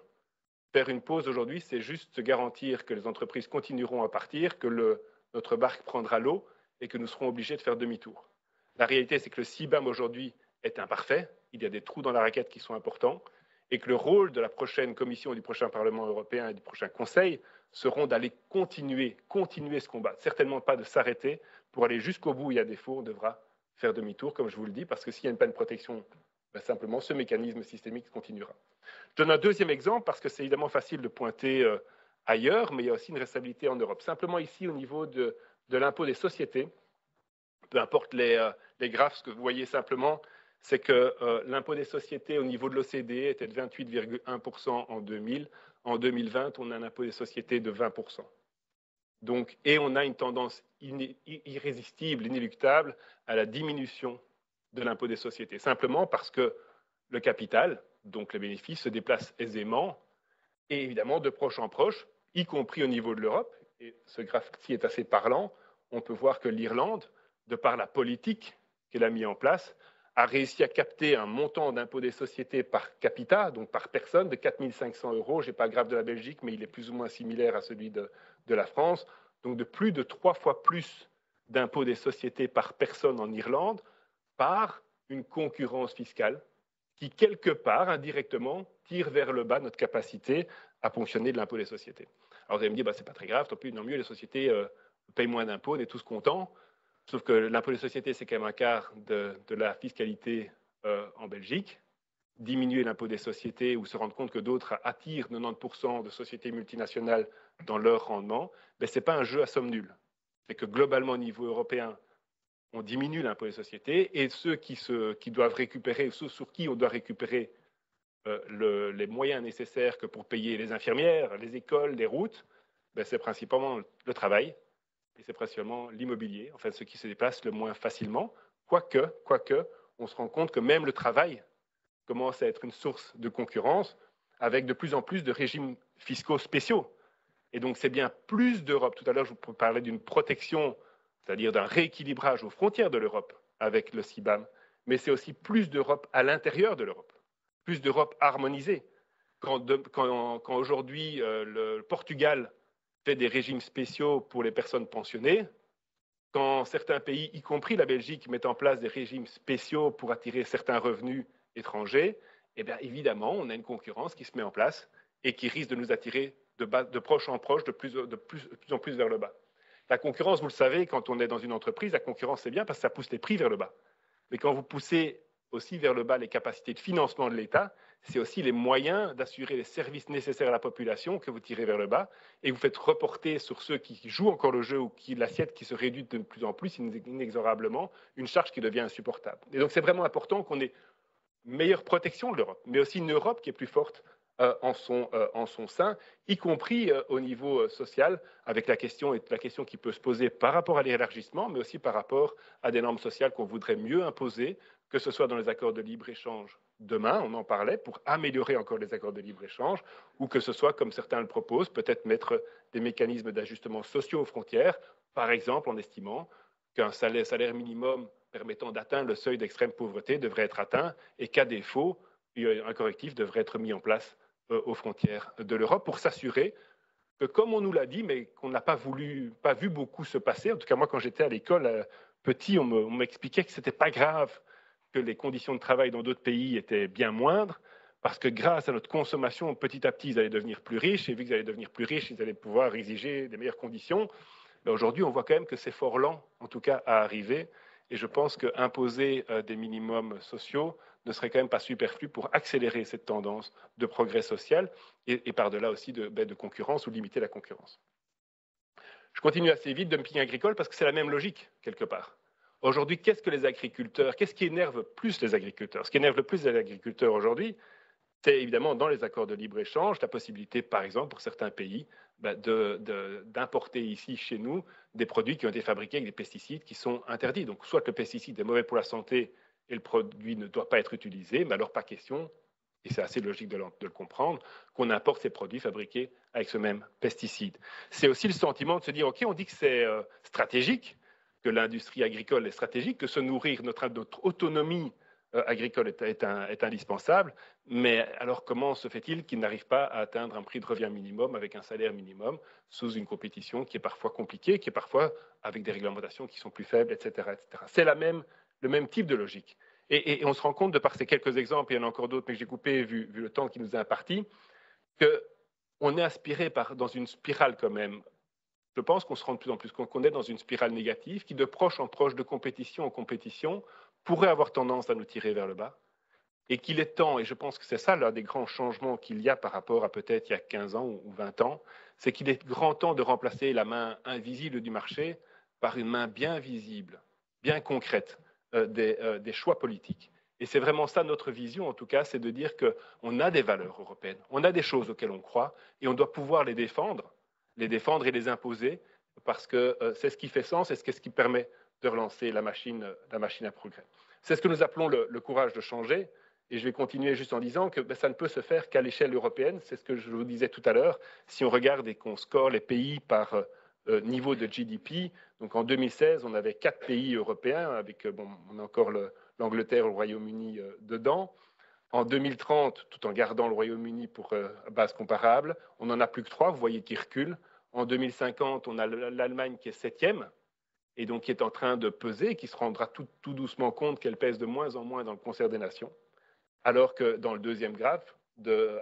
Faire une pause aujourd'hui, c'est juste se garantir que les entreprises continueront à partir, que notre barque prendra l'eau et que nous serons obligés de faire demi-tour. La réalité, c'est que le CBAM aujourd'hui est imparfait. Il y a des trous dans la raquette qui sont importants et que le rôle de la prochaine Commission, du prochain Parlement européen et du prochain Conseil seront d'aller continuer ce combat. Certainement pas de s'arrêter pour aller jusqu'au bout. Il y a des défaut, on devra faire demi-tour, comme je vous le dis, parce que s'il y a une panne de protection, ben simplement ce mécanisme systémique continuera. Je donne un deuxième exemple, parce que c'est évidemment facile de pointer ailleurs, mais il y a aussi une responsabilité en Europe. Simplement ici, au niveau de l'impôt des sociétés, peu importe les graphes, ce que vous voyez simplement, c'est que l'impôt des sociétés au niveau de l'OCDE était de 28,1% en 2000. En 2020, on a un impôt des sociétés de 20%. Donc, et on a une tendance irrésistible, inéluctable à la diminution de l'impôt des sociétés, simplement parce que le capital, donc les bénéfices, se déplacent aisément et évidemment de proche en proche, y compris au niveau de l'Europe. Et ce graphe-ci est assez parlant. On peut voir que l'Irlande, de par la politique qu'elle a mise en place, a réussi à capter un montant d'impôt des sociétés par capita, donc par personne, de 4 500 €. Je n'ai pas le graphe de la Belgique, mais il est plus ou moins similaire à celui de la France. Donc de plus de 3 fois plus d'impôt des sociétés par personne en Irlande, par une concurrence fiscale qui, quelque part, indirectement, tire vers le bas notre capacité à ponctionner de l'impôt des sociétés. Alors vous allez me dire, bah, c'est pas très grave, tant pis, non mieux, les sociétés payent moins d'impôts, on est tous contents. Sauf que l'impôt des sociétés, c'est quand même un quart de la fiscalité en Belgique. Diminuer l'impôt des sociétés ou se rendre compte que d'autres attirent 90% de sociétés multinationales dans leur rendement, ben, ce n'est pas un jeu à somme nulle. C'est que globalement, au niveau européen, on diminue l'impôt des sociétés et ceux qui doivent récupérer, ceux sur qui on doit récupérer les moyens nécessaires que pour payer les infirmières, les écoles, les routes, ben, c'est principalement le travail. Et c'est principalement l'immobilier, en fait, ce qui se déplace le moins facilement, quoique, on se rend compte que même le travail commence à être une source de concurrence avec de plus en plus de régimes fiscaux spéciaux. Et donc, c'est bien plus d'Europe. Tout à l'heure, je vous parlais d'une protection, c'est-à-dire d'un rééquilibrage aux frontières de l'Europe avec le CBAM, mais c'est aussi plus d'Europe à l'intérieur de l'Europe, plus d'Europe harmonisée. Quand aujourd'hui, le Portugal fait des régimes spéciaux pour les personnes pensionnées, quand certains pays, y compris la Belgique, mettent en place des régimes spéciaux pour attirer certains revenus étrangers, eh bien évidemment, on a une concurrence qui se met en place et qui risque de nous attirer de proche en proche, de plus en plus vers le bas. La concurrence, vous le savez, quand on est dans une entreprise, la concurrence, c'est bien parce que ça pousse les prix vers le bas. Mais quand vous poussez aussi vers le bas les capacités de financement de l'État, c'est aussi les moyens d'assurer les services nécessaires à la population que vous tirez vers le bas et vous faites reporter sur ceux qui jouent encore le jeu ou qui l'assiette qui se réduit de plus en plus inexorablement, une charge qui devient insupportable. Et donc c'est vraiment important qu'on ait une meilleure protection de l'Europe, mais aussi une Europe qui est plus forte en son sein, y compris au niveau social, avec la question qui peut se poser par rapport à l'élargissement, mais aussi par rapport à des normes sociales qu'on voudrait mieux imposer, que ce soit dans les accords de libre-échange demain, on en parlait, pour améliorer encore les accords de libre-échange, ou que ce soit, comme certains le proposent, peut-être mettre des mécanismes d'ajustement sociaux aux frontières, par exemple en estimant qu'un salaire minimum permettant d'atteindre le seuil d'extrême pauvreté devrait être atteint et qu'à défaut, un correctif devrait être mis en place aux frontières de l'Europe pour s'assurer que, comme on nous l'a dit, mais qu'on n'a pas vu beaucoup se passer, en tout cas moi quand j'étais à l'école petit, on m'expliquait que ce n'était pas grave que les conditions de travail dans d'autres pays étaient bien moindres, parce que grâce à notre consommation, petit à petit, ils allaient devenir plus riches, et vu qu'ils allaient devenir plus riches, ils allaient pouvoir exiger des meilleures conditions. Mais aujourd'hui, on voit quand même que c'est fort lent, en tout cas, à arriver, et je pense qu'imposer des minimums sociaux ne serait quand même pas superflu pour accélérer cette tendance de progrès social et par-delà aussi de concurrence ou limiter la concurrence. Je continue assez vite, dumping agricole, parce que c'est la même logique, quelque part. Aujourd'hui, qu'est-ce qui énerve plus les agriculteurs? Ce qui énerve le plus les agriculteurs aujourd'hui, c'est évidemment dans les accords de libre-échange, la possibilité, par exemple, pour certains pays, d'importer ici, chez nous, des produits qui ont été fabriqués avec des pesticides qui sont interdits. Donc, soit le pesticide est mauvais pour la santé et le produit ne doit pas être utilisé, mais alors pas question, et c'est assez logique de le comprendre, qu'on importe ces produits fabriqués avec ce même pesticide. C'est aussi le sentiment de se dire, OK, on dit que c'est stratégique, que l'industrie agricole est stratégique, que se nourrir, notre autonomie agricole est indispensable, mais alors comment se fait-il qu'il n'arrive pas à atteindre un prix de revient minimum avec un salaire minimum sous une compétition qui est parfois compliquée, qui est parfois avec des réglementations qui sont plus faibles, etc. etc. C'est le même type de logique. Et on se rend compte, de par ces quelques exemples, il y en a encore d'autres, mais que j'ai coupé vu le temps qui nous est imparti, que on est aspiré dans une spirale quand même. Je pense qu'on se rend de plus en plus compte qu'on est dans une spirale négative qui, de proche en proche, de compétition en compétition, pourrait avoir tendance à nous tirer vers le bas. Et qu'il est temps, et je pense que c'est ça l'un des grands changements qu'il y a par rapport à peut-être il y a 15 ans ou 20 ans, c'est qu'il est grand temps de remplacer la main invisible du marché par une main bien visible, bien concrète des choix politiques. Et c'est vraiment ça notre vision, en tout cas, c'est de dire qu'on a des valeurs européennes, on a des choses auxquelles on croit, et on doit pouvoir les défendre et les imposer, parce que c'est ce qui fait sens et c'est ce qui permet de relancer la machine à progrès. C'est ce que nous appelons le courage de changer. Et je vais continuer juste en disant que ça ne peut se faire qu'à l'échelle européenne. C'est ce que je vous disais tout à l'heure. Si on regarde et qu'on score les pays par niveau de GDP, donc en 2016, on avait 4 pays européens, avec, on a encore l'Angleterre et le Royaume-Uni dedans. En 2030, tout en gardant le Royaume-Uni pour base comparable, on n'en a plus que 3, vous voyez qu'il recule. En 2050, on a l'Allemagne qui est 7e, et donc qui est en train de peser, qui se rendra tout doucement compte qu'elle pèse de moins en moins dans le concert des nations. Alors que dans le deuxième graphe,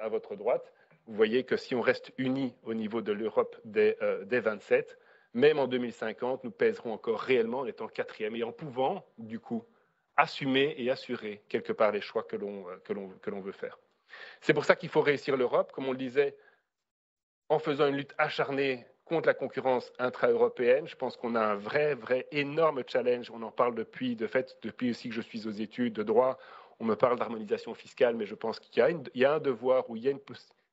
à votre droite, vous voyez que si on reste unis au niveau de l'Europe des 27, même en 2050, nous pèserons encore réellement en étant 4e et en pouvant, du coup, assumer et assurer quelque part les choix que l'on veut faire. C'est pour ça qu'il faut réussir l'Europe, comme on le disait, en faisant une lutte acharnée contre la concurrence intra-européenne. Je pense qu'on a un vrai énorme challenge. On en parle depuis aussi que je suis aux études de droit. On me parle d'harmonisation fiscale, mais je pense qu'il y a un devoir où il y a une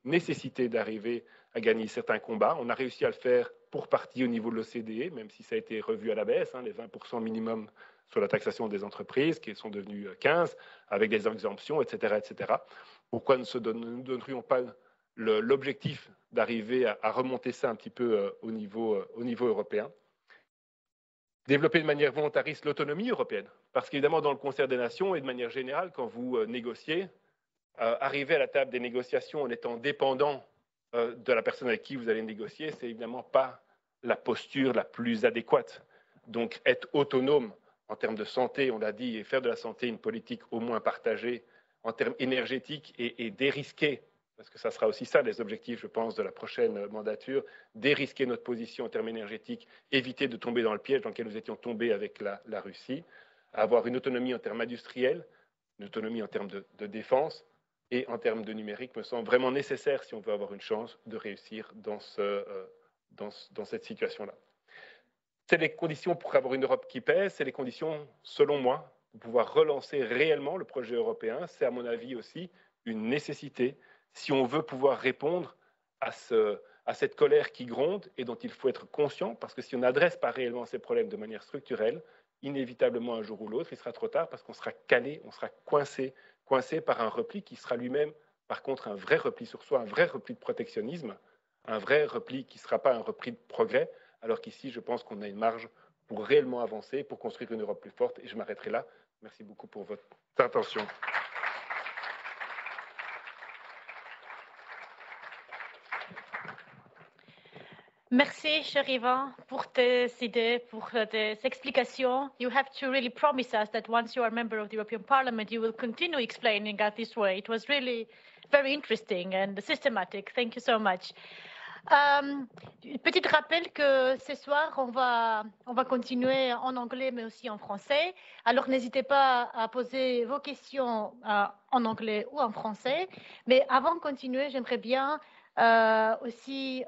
nécessité d'arriver à gagner certains combats. On a réussi à le faire pour partie au niveau de l'OCDE, même si ça a été revu à la baisse, les 20% minimum sur la taxation des entreprises, qui sont devenus 15, avec des exemptions, etc. etc. Pourquoi ne nous donnerions pas l'objectif d'arriver à remonter ça un petit peu au niveau européen? Développer de manière volontariste l'autonomie européenne, parce qu'évidemment, dans le concert des nations et de manière générale, quand vous négociez, arriver à la table des négociations en étant dépendant de la personne avec qui vous allez négocier, c'est évidemment pas la posture la plus adéquate. Donc, être autonome en termes de santé, on l'a dit, et faire de la santé une politique au moins partagée en termes énergétiques et dérisquer, parce que ça sera aussi ça les objectifs, je pense, de la prochaine mandature, dérisquer notre position en termes énergétiques, éviter de tomber dans le piège dans lequel nous étions tombés avec la Russie, avoir une autonomie en termes industriels, une autonomie en termes de défense et en termes de numérique me semble vraiment nécessaire si on veut avoir une chance de réussir dans cette situation-là. C'est les conditions pour avoir une Europe qui pèse, c'est les conditions, selon moi, pour pouvoir relancer réellement le projet européen. C'est à mon avis aussi une nécessité si on veut pouvoir répondre à cette colère qui gronde et dont il faut être conscient, parce que si on n'adresse pas réellement ces problèmes de manière structurelle, inévitablement un jour ou l'autre, il sera trop tard parce qu'on sera calé, on sera coincé par un repli qui sera lui-même, par contre, un vrai repli sur soi, un vrai repli de protectionnisme, un vrai repli qui ne sera pas un repli de progrès, alors qu'ici, je pense qu'on a une marge pour réellement avancer, pour construire une Europe plus forte, et je m'arrêterai là. Merci beaucoup pour votre attention. Merci, cher Yvan, pour tes idées, pour tes explications. You have to really promise us that once you are a member of the European Parliament, you will continue explaining it this way. It was really very interesting and systematic. Thank you so much. Petit rappel que ce soir, on va continuer en anglais, mais aussi en français. Alors, n'hésitez pas à poser vos questions en anglais ou en français. Mais avant de continuer, j'aimerais bien aussi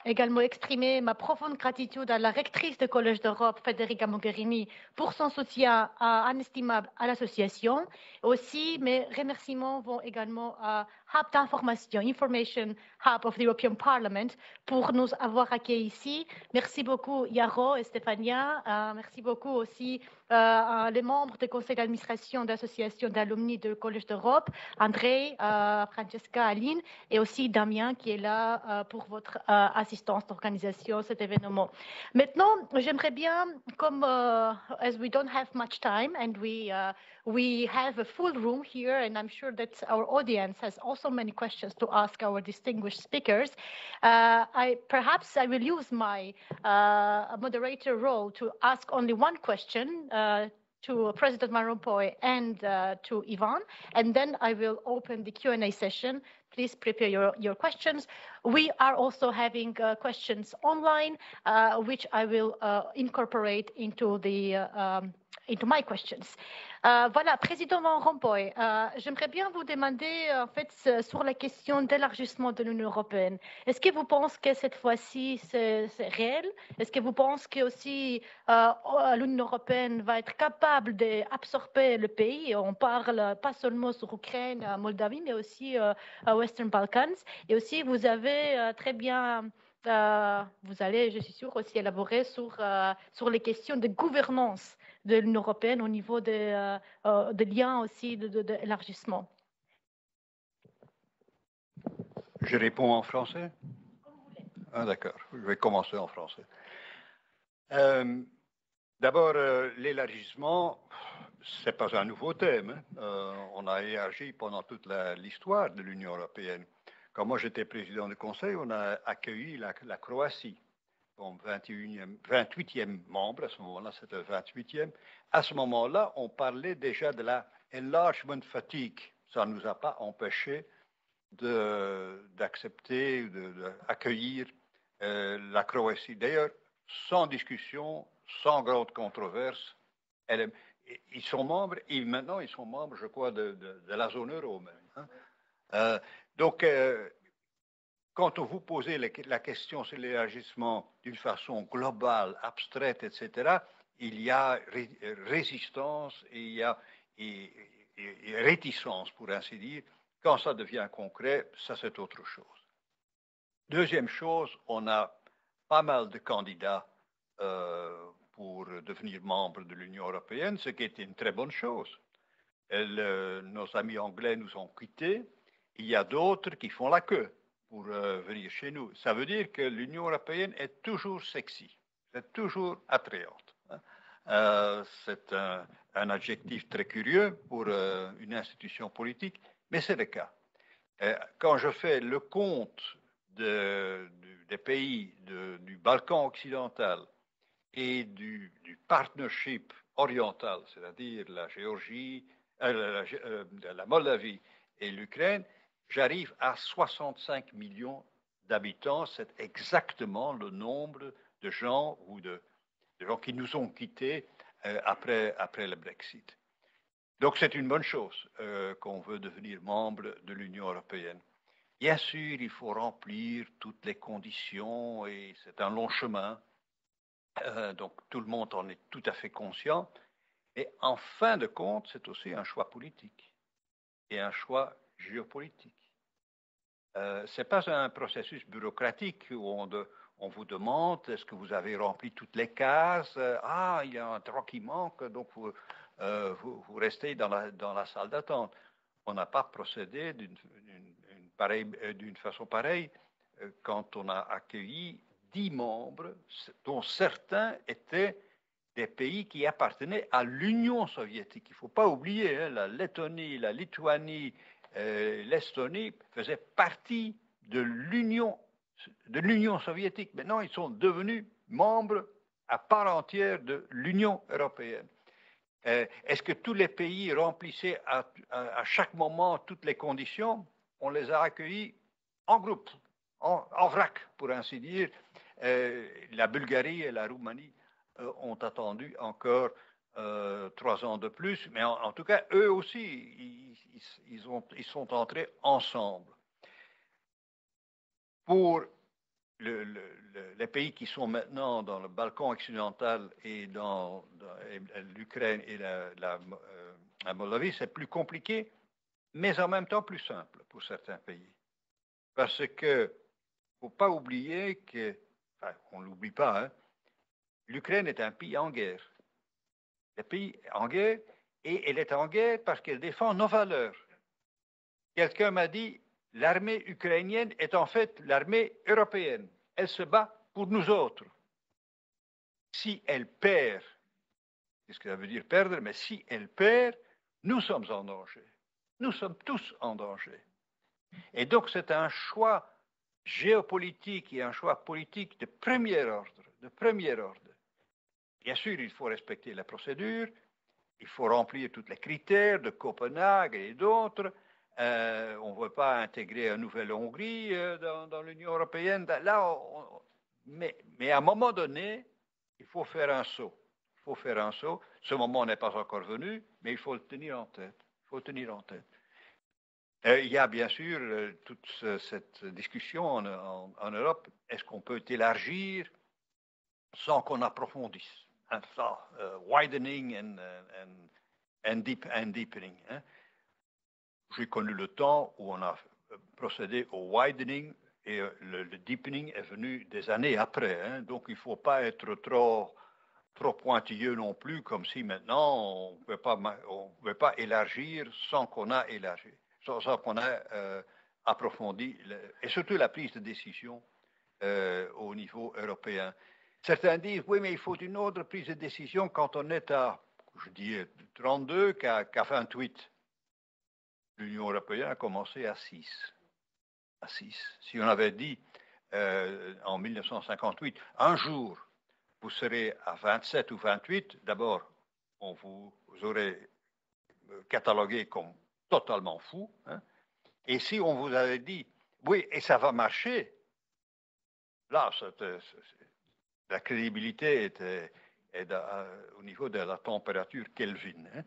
également exprimer ma profonde gratitude à la rectrice du Collège d'Europe, Federica Mogherini, pour son soutien inestimable à l'association. Aussi, mes remerciements vont également à Hub d'information, Information Hub of the European Parliament, pour nous avoir accueillis ici. Merci beaucoup, Yaro et Stéphania. Merci beaucoup aussi les membres du conseil d'administration de l'association d'alumni du Collège d'Europe, André, Francesca, Aline, et aussi Damien qui est là pour votre assistance d'organisation de cet événement. Maintenant, j'aimerais bien, comme as we don't have much time and we have a full room here, and I'm sure that our audience has also many questions to ask our distinguished speakers, perhaps I will use my moderator role to ask only one question to President Van Rompuy and to Yvan, and then I will open the Q&A session please prepare your questions. We are also having questions online, which I will incorporate into my questions. Voilà, Président Van Rompuy, j'aimerais bien vous demander, en fait, sur la question d'élargissement de l'Union européenne. Est-ce que vous pensez que cette fois-ci, c'est réel? Est-ce que vous pensez que aussi l'Union européenne va être capable d'absorber le pays? On parle pas seulement sur Ukraine, Moldavie, mais aussi Western Balkans. Et aussi, vous avez très bien... vous allez, je suis sûre, aussi élaborer sur les questions de gouvernance de l'Union européenne au niveau des liens aussi d'élargissement. Je réponds en français? Comme vous voulez. Ah, d'accord, je vais commencer en français. D'abord, l'élargissement, ce n'est pas un nouveau thème. On a élargi pendant toute l'histoire de l'Union européenne. Quand moi j'étais président du Conseil, on a accueilli la Croatie comme 28e membre. À ce moment-là, c'était le 28e. À ce moment-là, on parlait déjà de la enlargement fatigue. Ça ne nous a pas empêché d'accepter, d'accueillir la Croatie. D'ailleurs, sans discussion, sans grande controverse. Ils sont membres, et maintenant ils sont membres, je crois, de la zone euro même. Hein. Donc, quand vous posez la question sur l'élargissement d'une façon globale, abstraite, etc., il y a résistance et il y a réticence, pour ainsi dire. Quand ça devient concret, ça c'est autre chose. Deuxième chose, on a pas mal de candidats pour devenir membre de l'Union européenne, ce qui est une très bonne chose. Nos amis anglais nous ont quittés. Il y a d'autres qui font la queue pour venir chez nous. Ça veut dire que l'Union européenne est toujours sexy, c'est toujours attrayante. C'est un adjectif très curieux pour une institution politique, mais c'est le cas. Quand je fais le compte des pays du Balkan occidental et du partnership oriental, c'est-à-dire la Géorgie, la Moldavie et l'Ukraine, j'arrive à 65 millions d'habitants. C'est exactement le nombre de gens qui nous ont quittés après le Brexit. Donc c'est une bonne chose qu'on veut devenir membre de l'Union européenne. Bien sûr, il faut remplir toutes les conditions et c'est un long chemin. Donc tout le monde en est tout à fait conscient. Et en fin de compte, c'est aussi un choix politique et un choix géopolitique. Ce n'est pas un processus bureaucratique où on vous demande est-ce que vous avez rempli toutes les cases. Ah, il y a un droit qui manque, donc vous restez dans la salle d'attente. On n'a pas procédé d'une façon pareille quand on a accueilli 10 membres, dont certains étaient des pays qui appartenaient à l'Union soviétique. Il ne faut pas oublier, hein, la Lettonie, la Lituanie, l'Estonie faisaient partie de l'Union soviétique. Maintenant, ils sont devenus membres à part entière de l'Union européenne. Est-ce que tous les pays remplissaient à chaque moment toutes les conditions? On les a accueillis en groupe, en vrac, pour ainsi dire. La Bulgarie et la Roumanie ont attendu encore 3 ans de plus, mais en tout cas, eux aussi, ils sont entrés ensemble. Pour les pays qui sont maintenant dans le Balkan occidental et dans l'Ukraine et la Moldavie, c'est plus compliqué, mais en même temps plus simple pour certains pays. Parce que, il ne faut pas oublier que, enfin, on ne l'oublie pas, hein, l'Ukraine est un pays en guerre. Le pays en guerre, et elle est en guerre parce qu'elle défend nos valeurs. Quelqu'un m'a dit, l'armée ukrainienne est en fait l'armée européenne. Elle se bat pour nous autres. Si elle perd, c'est ce que ça veut dire perdre, mais si elle perd, nous sommes en danger. Nous sommes tous en danger. Et donc c'est un choix géopolitique et un choix politique de premier ordre. Bien sûr, il faut respecter la procédure, il faut remplir tous les critères de Copenhague et d'autres, on ne veut pas intégrer une nouvelle Hongrie dans l'Union européenne. Là, mais à un moment donné, il faut faire un saut. Il faut faire un saut. Ce moment n'est pas encore venu, mais il faut le tenir en tête. Il faut le tenir en tête. Il y a bien sûr toute cette discussion en Europe. Est-ce qu'on peut élargir sans qu'on approfondisse? Ça, widening and deepening. Hein. J'ai connu le temps où on a procédé au widening et le deepening est venu des années après. Hein. Donc, il ne faut pas être trop pointilleux non plus, comme si maintenant on ne peut pas élargir sans qu'on a élargi, sans qu'on a approfondi, et surtout la prise de décision au niveau européen. Certains disent, oui, mais il faut une autre prise de décision quand on est à, je dis, 32 qu'à 28. L'Union européenne a commencé à 6. À 6. Si on avait dit en 1958, un jour, vous serez à 27 ou 28, d'abord, on vous aurait catalogué comme totalement fou. Hein, et si on vous avait dit, oui, et ça va marcher, là, la crédibilité était au niveau de la température Kelvin. Hein.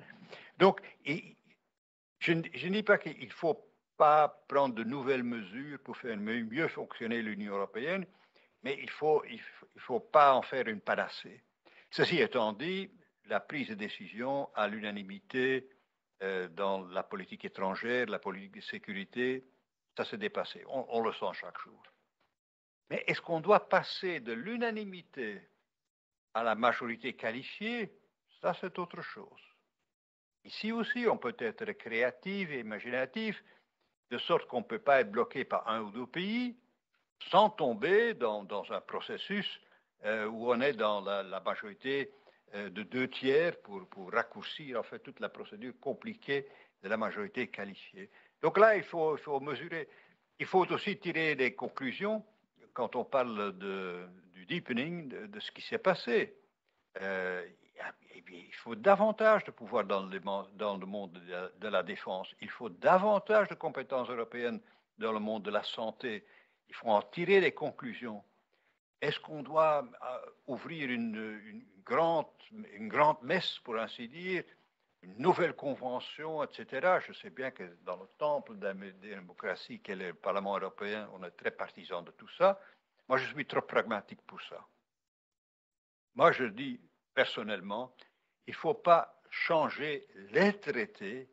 Donc, je ne dis pas qu'il ne faut pas prendre de nouvelles mesures pour faire mieux fonctionner l'Union européenne, mais il faut pas en faire une panacée. Ceci étant dit, la prise de décision à l'unanimité dans la politique étrangère, la politique de sécurité, ça s'est dépassé. On le sent chaque jour. Mais est-ce qu'on doit passer de l'unanimité à la majorité qualifiée? Ça, c'est autre chose. Ici aussi, on peut être créatif et imaginatif, de sorte qu'on ne peut pas être bloqué par un ou deux pays, sans tomber dans un processus où on est dans la majorité de 2/3 pour raccourcir en fait toute la procédure compliquée de la majorité qualifiée. Donc là, il faut mesurer. Il faut aussi tirer des conclusions quand on parle du deepening, de ce qui s'est passé. Il faut davantage de pouvoir dans le monde de la défense. Il faut davantage de compétences européennes dans le monde de la santé. Il faut en tirer des conclusions. Est-ce qu'on doit ouvrir une grande messe, pour ainsi dire, une nouvelle convention, etc. Je sais bien que dans le temple de la démocratie qu'est le Parlement européen, on est très partisan de tout ça. Moi, je suis trop pragmatique pour ça. Moi, je dis personnellement, il ne faut pas changer les traités,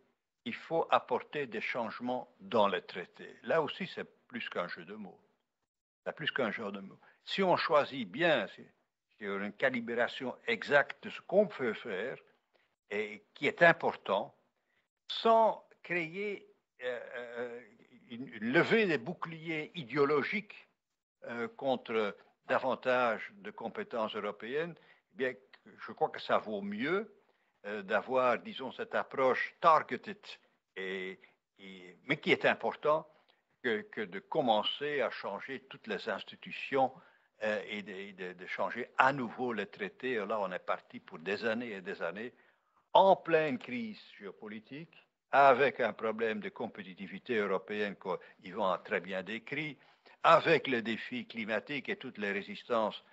il faut apporter des changements dans les traités. Là aussi, c'est plus qu'un jeu de mots. C'est plus qu'un jeu de mots. Si on choisit bien, si il y a une calibration exacte de ce qu'on peut faire et qui est important, sans créer une levée des boucliers idéologiques contre davantage de compétences européennes, eh bien, je crois que ça vaut mieux d'avoir, disons, cette approche targeted, mais qui est important, que de commencer à changer toutes les institutions et de changer à nouveau les traités. Là, on est parti pour des années et des années, en pleine crise géopolitique, avec un problème de compétitivité européenne qu'Yvan a très bien décrit, avec les défis climatiques et toutes les résistances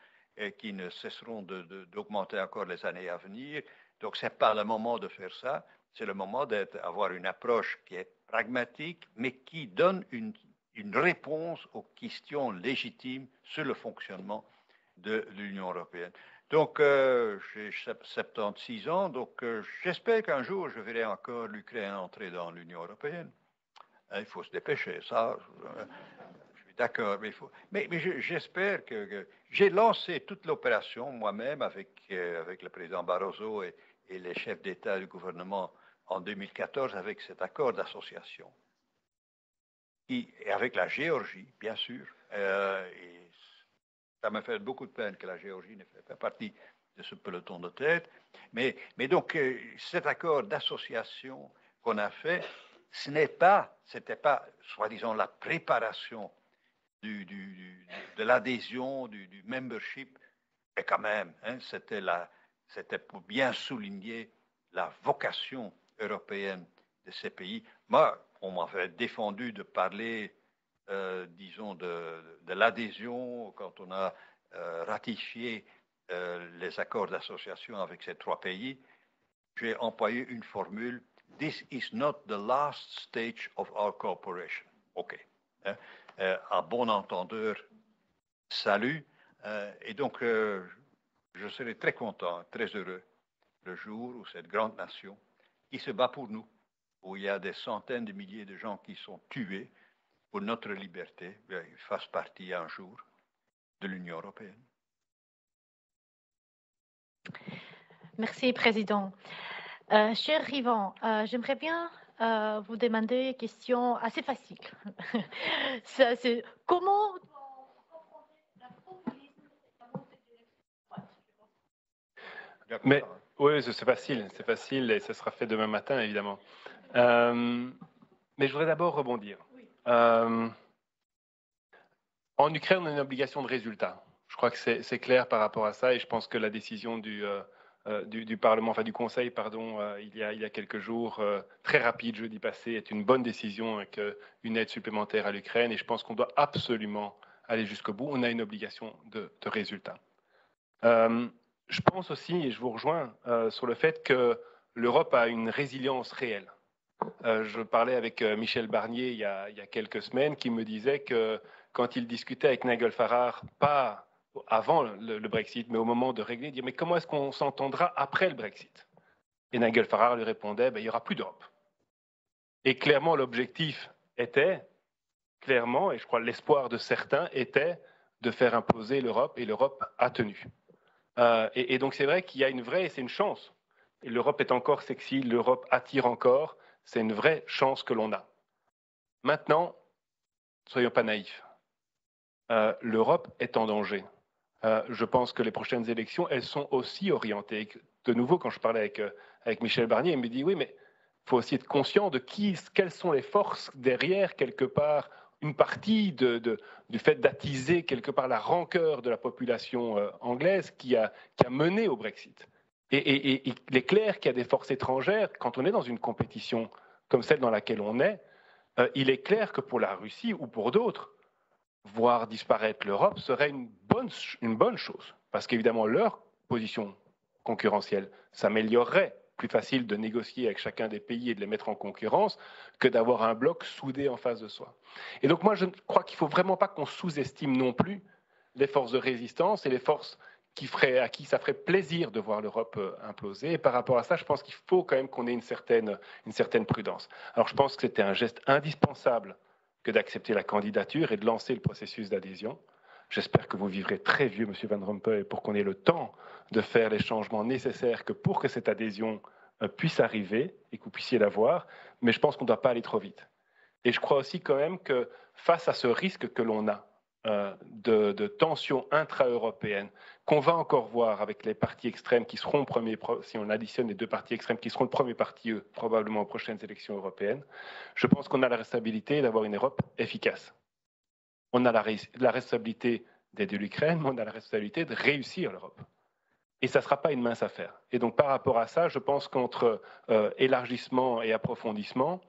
qui ne cesseront d'augmenter encore les années à venir. Donc, ce n'est pas le moment de faire ça, c'est le moment d'avoir une approche qui est pragmatique, mais qui donne une réponse aux questions légitimes sur le fonctionnement de l'Union européenne. Donc, j'ai 76 ans, donc j'espère qu'un jour, je verrai encore l'Ukraine entrer dans l'Union européenne. Il faut se dépêcher, ça... Je suis d'accord, mais j'espère que j'ai lancé toute l'opération moi-même avec le président Barroso et les chefs d'État et du gouvernement en 2014 avec cet accord d'association. Et avec la Géorgie, bien sûr. Et ça me fait beaucoup de peine que la Géorgie ne fait pas partie de ce peloton de tête. Mais donc, cet accord d'association qu'on a fait, c'était pas, soi-disant, la préparation de l'adhésion, du membership, mais quand même, hein, c'était pour bien souligner la vocation européenne ces pays. Moi, on m'avait défendu de parler, disons, de l'adhésion quand on a ratifié les accords d'association avec ces 3 pays. J'ai employé une formule « This is not the last stage of our cooperation ». OK. À bon entendeur, salut. Et donc, je serai très content, très heureux le jour où cette grande nation qui se bat pour nous, où il y a des centaines de milliers de gens qui sont tués pour notre liberté, fasse partie un jour de l'Union européenne. Merci, Président. Cher Yvan, j'aimerais bien vous demander une question assez facile. C'est comment la populisme et la montée de l'extrême droite? Mais oui, c'est facile et ce sera fait demain matin, évidemment. Mais je voudrais d'abord rebondir. Oui. En Ukraine, on a une obligation de résultat. Je crois que c'est clair par rapport à ça et je pense que la décision du Parlement, enfin du Conseil, pardon, il y a quelques jours, très rapide, jeudi passé, est une bonne décision avec une aide supplémentaire à l'Ukraine et je pense qu'on doit absolument aller jusqu'au bout. On a une obligation de résultat. Je pense aussi, et je vous rejoins, sur le fait que l'Europe a une résilience réelle. Je parlais avec Michel Barnier il y a quelques semaines qui me disait que quand il discutait avec Nigel Farage, pas avant le Brexit, mais au moment de régler, il disait « mais comment est-ce qu'on s'entendra après le Brexit ?» Et Nigel Farage lui répondait « il n'y aura plus d'Europe ». Et clairement, l'objectif était, clairement, et je crois l'espoir de certains était de faire imploser l'Europe, et l'Europe a tenu. Et donc c'est vrai qu'il y a une vraie, et c'est une chance. Et l'Europe est encore sexy, l'Europe attire encore, c'est une vraie chance que l'on a. Maintenant, soyons pas naïfs. L'Europe est en danger. Je pense que les prochaines élections, elles sont aussi orientées. De nouveau, quand je parlais avec Michel Barnier, il me dit oui, mais il faut aussi être conscient de quelles sont les forces derrière, quelque part, une partie du fait d'attiser quelque part la rancœur de la population anglaise qui a mené au Brexit. Et il est clair qu'il y a des forces étrangères, quand on est dans une compétition comme celle dans laquelle on est, il est clair que pour la Russie ou pour d'autres, voir disparaître l'Europe serait une bonne chose, parce qu'évidemment leur position concurrentielle s'améliorerait. Plus facile de négocier avec chacun des pays et de les mettre en concurrence que d'avoir un bloc soudé en face de soi. Et donc moi je crois qu'il ne faut vraiment pas qu'on sous-estime non plus les forces de résistance et les forces à qui ça ferait plaisir de voir l'Europe imploser. Et par rapport à ça, je pense qu'il faut quand même qu'on ait une certaine prudence. Alors je pense que c'était un geste indispensable que d'accepter la candidature et de lancer le processus d'adhésion. J'espère que vous vivrez très vieux, M. Van Rompuy, pour qu'on ait le temps de faire les changements nécessaires pour que cette adhésion puisse arriver et que vous puissiez la voir. Mais je pense qu'on ne doit pas aller trop vite. Et je crois aussi quand même que face à ce risque que l'on a de tensions intra-européennes, qu'on va encore voir avec les partis extrêmes qui seront premiers, si on additionne les 2 partis extrêmes qui seront le premier parti, probablement aux prochaines élections européennes, je pense qu'on a la responsabilité d'avoir une Europe efficace. On a la responsabilité d'aider l'Ukraine, mais on a la responsabilité de réussir l'Europe. Et ça ne sera pas une mince affaire. Et donc par rapport à ça, je pense qu'entre élargissement et approfondissement,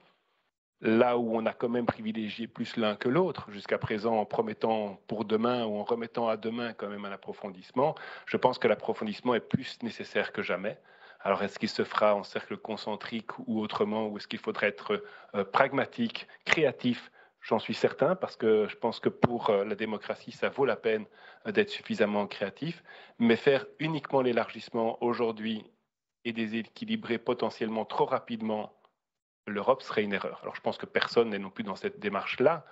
là où on a quand même privilégié plus l'un que l'autre, jusqu'à présent en promettant pour demain ou en remettant à demain quand même un approfondissement, je pense que l'approfondissement est plus nécessaire que jamais. Alors est-ce qu'il se fera en cercle concentrique ou autrement, ou est-ce qu'il faudrait être pragmatique, créatif? J'en suis certain, parce que je pense que pour la démocratie, ça vaut la peine d'être suffisamment créatif, mais faire uniquement l'élargissement aujourd'hui et déséquilibrer potentiellement trop rapidement l'Europe serait une erreur. Alors je pense que personne n'est non plus dans cette démarche-là,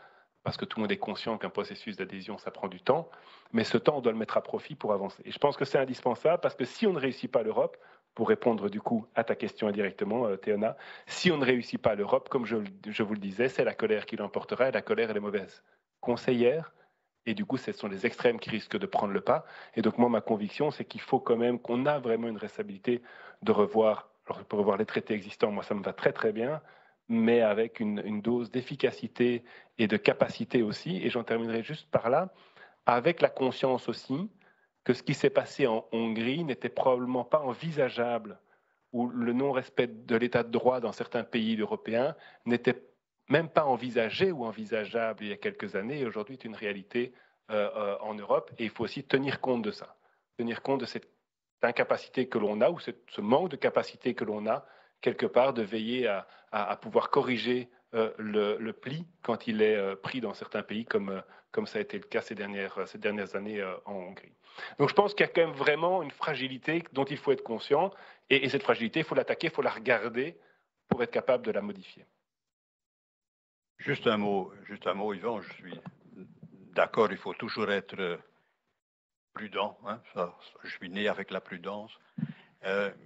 parce que tout le monde est conscient qu'un processus d'adhésion, ça prend du temps, mais ce temps, on doit le mettre à profit pour avancer. Et je pense que c'est indispensable, parce que si on ne réussit pas l'Europe, pour répondre du coup à ta question indirectement, Théona, si on ne réussit pas l'Europe, comme je vous le disais, c'est la colère qui l'emportera, et la colère, elle est mauvaise conseillère, et du coup, ce sont les extrêmes qui risquent de prendre le pas. Et donc moi, ma conviction, c'est qu'il faut quand même qu'on a vraiment une responsabilité de revoir. Alors, pour revoir les traités existants, moi, ça me va très, très bien, mais avec une dose d'efficacité et de capacité aussi. Et j'en terminerai juste par là, avec la conscience aussi que ce qui s'est passé en Hongrie n'était probablement pas envisageable où le non-respect de l'état de droit dans certains pays européens n'était même pas envisagé ou envisageable il y a quelques années, et aujourd'hui est une réalité en Europe, et il faut aussi tenir compte de ça, tenir compte de cette incapacité que l'on a, ou ce manque de capacité que l'on a, quelque part, de veiller à pouvoir corriger le pli quand il est pris dans certains pays, comme ça a été le cas ces dernières années en Hongrie. Donc je pense qu'il y a quand même vraiment une fragilité dont il faut être conscient, et cette fragilité, il faut l'attaquer, il faut la regarder pour être capable de la modifier. Juste un mot, Yvan, je suis d'accord, il faut toujours être prudent, hein, ça, je suis né avec la prudence,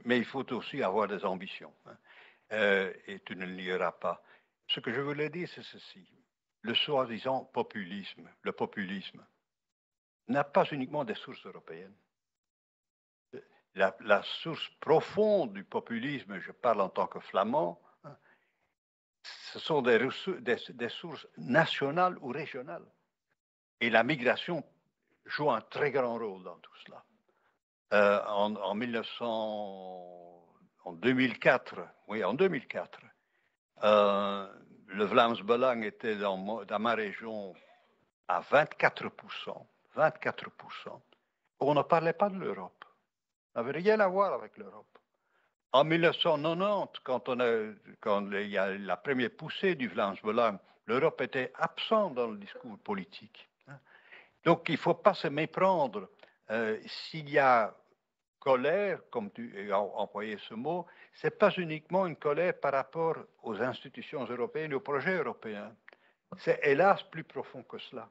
mais il faut aussi avoir des ambitions, hein, et tu ne le nieras pas. Ce que je voulais dire, c'est ceci. Le soi-disant populisme, le populisme, n'a pas uniquement des sources européennes. La source profonde du populisme, je parle en tant que flamand, hein, ce sont des sources nationales ou régionales. Et la migration joue un très grand rôle dans tout cela. En 2004, le Vlaams Belang était dans ma région à 24%. 24%. On ne parlait pas de l'Europe. Ça n'avait rien à voir avec l'Europe. En 1990, quand il y a la première poussée du Vlaams Belang, l'Europe était absente dans le discours politique. Donc, il ne faut pas se méprendre. S'il y a colère, comme tu as employé ce mot, ce n'est pas uniquement une colère par rapport aux institutions européennes et au projet européen. C'est hélas plus profond que cela.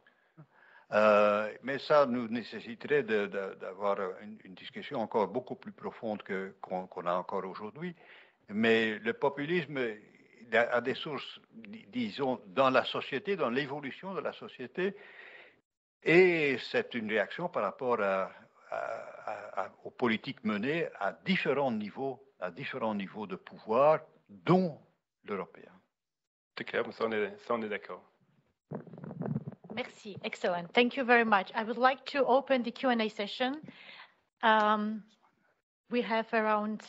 Mais ça nous nécessiterait d'avoir une discussion encore beaucoup plus profonde qu'on a encore aujourd'hui. Mais le populisme a des sources, disons, dans la société, dans l'évolution de la société, et c'est une réaction par rapport aux politiques menées à différents niveaux de pouvoir, dont l'européen. C'est clair, ça on est d'accord. Merci, excellent. Thank you very much. I would like to open the Q&A session. We have around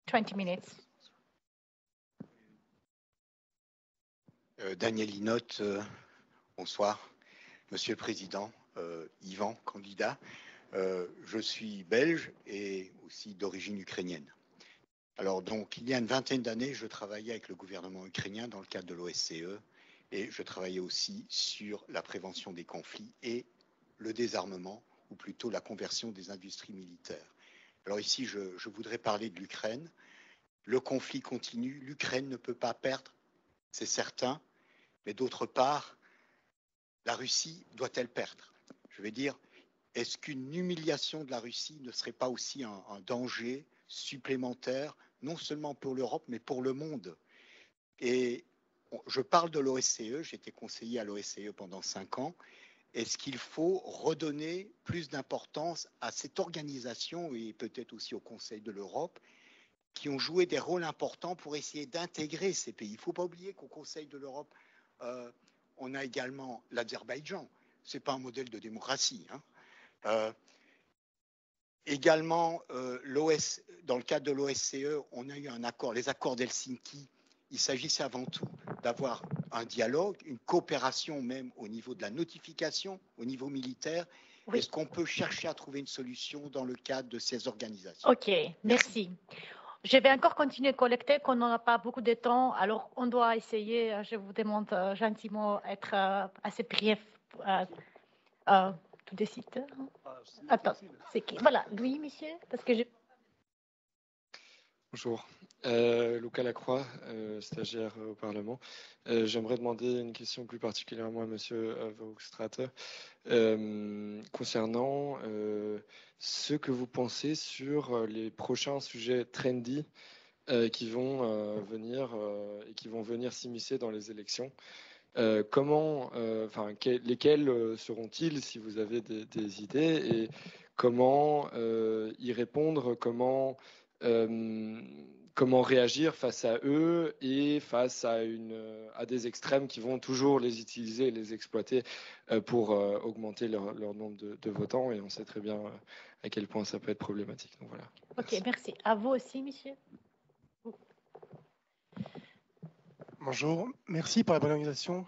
20 minutes. Daniel Linotte, bonsoir. Monsieur le Président, Yvan, candidat, je suis belge et aussi d'origine ukrainienne. Alors donc, il y a une vingtaine d'années, je travaillais avec le gouvernement ukrainien dans le cadre de l'OSCE et je travaillais aussi sur la prévention des conflits et le désarmement, ou plutôt la conversion des industries militaires. Alors ici, je voudrais parler de l'Ukraine. Le conflit continue, l'Ukraine ne peut pas perdre, c'est certain, mais d'autre part, la Russie doit-elle perdre? Je vais dire, est-ce qu'une humiliation de la Russie ne serait pas aussi un danger supplémentaire, non seulement pour l'Europe, mais pour le monde? Et je parle de l'OSCE, j'étais conseiller à l'OSCE pendant 5 ans. Est-ce qu'il faut redonner plus d'importance à cette organisation et peut-être aussi au Conseil de l'Europe qui ont joué des rôles importants pour essayer d'intégrer ces pays? Il ne faut pas oublier qu'au Conseil de l'Europe, on a également l'Azerbaïdjan. Ce n'est pas un modèle de démocratie. Également, dans le cadre de l'OSCE, on a eu un accord, les accords d'Helsinki. Il s'agissait avant tout d'avoir un dialogue, une coopération même au niveau de la notification, au niveau militaire. Oui. Est-ce qu'on peut chercher à trouver une solution dans le cadre de ces organisations? Ok, merci. Je vais encore continuer à collecter, qu'on n'en a pas beaucoup de temps. Alors, on doit essayer, je vous demande gentiment, être assez brief tout de suite. Attends, c'est qui? Voilà, lui, monsieur, parce que je... Bonjour, Lucas Lacroix, stagiaire au Parlement. J'aimerais demander une question plus particulièrement à monsieur Verhofstadt concernant ce que vous pensez sur les prochains sujets trendy qui vont venir s'immiscer dans les élections. Lesquels seront-ils, si vous avez des idées, et comment y répondre, comment comment réagir face à eux et face à des extrêmes qui vont toujours les utiliser et les exploiter pour augmenter leur nombre de votants. Et on sait très bien à quel point ça peut être problématique. Donc voilà. Ok, merci. À vous aussi, monsieur. Bonjour, merci pour la bonne organisation.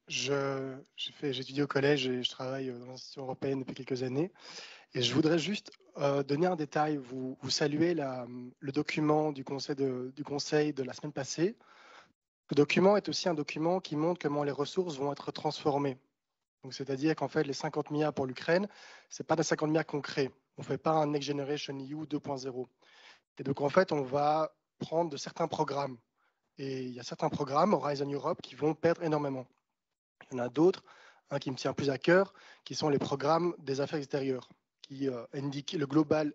J'ai étudié au collège et je travaille dans l'institution européenne depuis quelques années. Et je voudrais juste donner un détail. Vous saluez le document du conseil de la semaine passée. Le document est aussi un document qui montre comment les ressources vont être transformées. Donc, c'est-à-dire qu'en fait, les 50 milliards pour l'Ukraine, ce n'est pas des 50 milliards concrets. On ne fait pas un Next Generation EU 2.0. Et donc, en fait, on va prendre de certains programmes. Et il y a certains programmes, Horizon Europe, qui vont perdre énormément. Il y en a d'autres, un qui me tient plus à cœur, qui sont les programmes des affaires extérieures, qui NDICI Global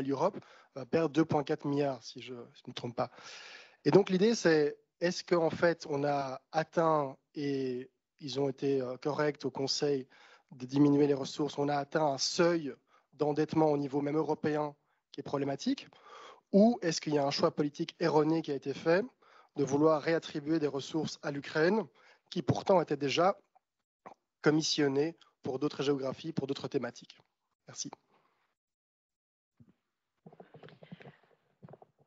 Europe va perdre 2,4 milliards, si je ne me trompe pas. Et donc l'idée, c'est est-ce qu'en fait, on a atteint, et ils ont été corrects au Conseil de diminuer les ressources, on a atteint un seuil d'endettement au niveau même européen qui est problématique, ou est-ce qu'il y a un choix politique erroné qui a été fait de vouloir réattribuer des ressources à l'Ukraine qui pourtant étaient déjà commissionnées pour d'autres géographies, pour d'autres thématiques? Merci.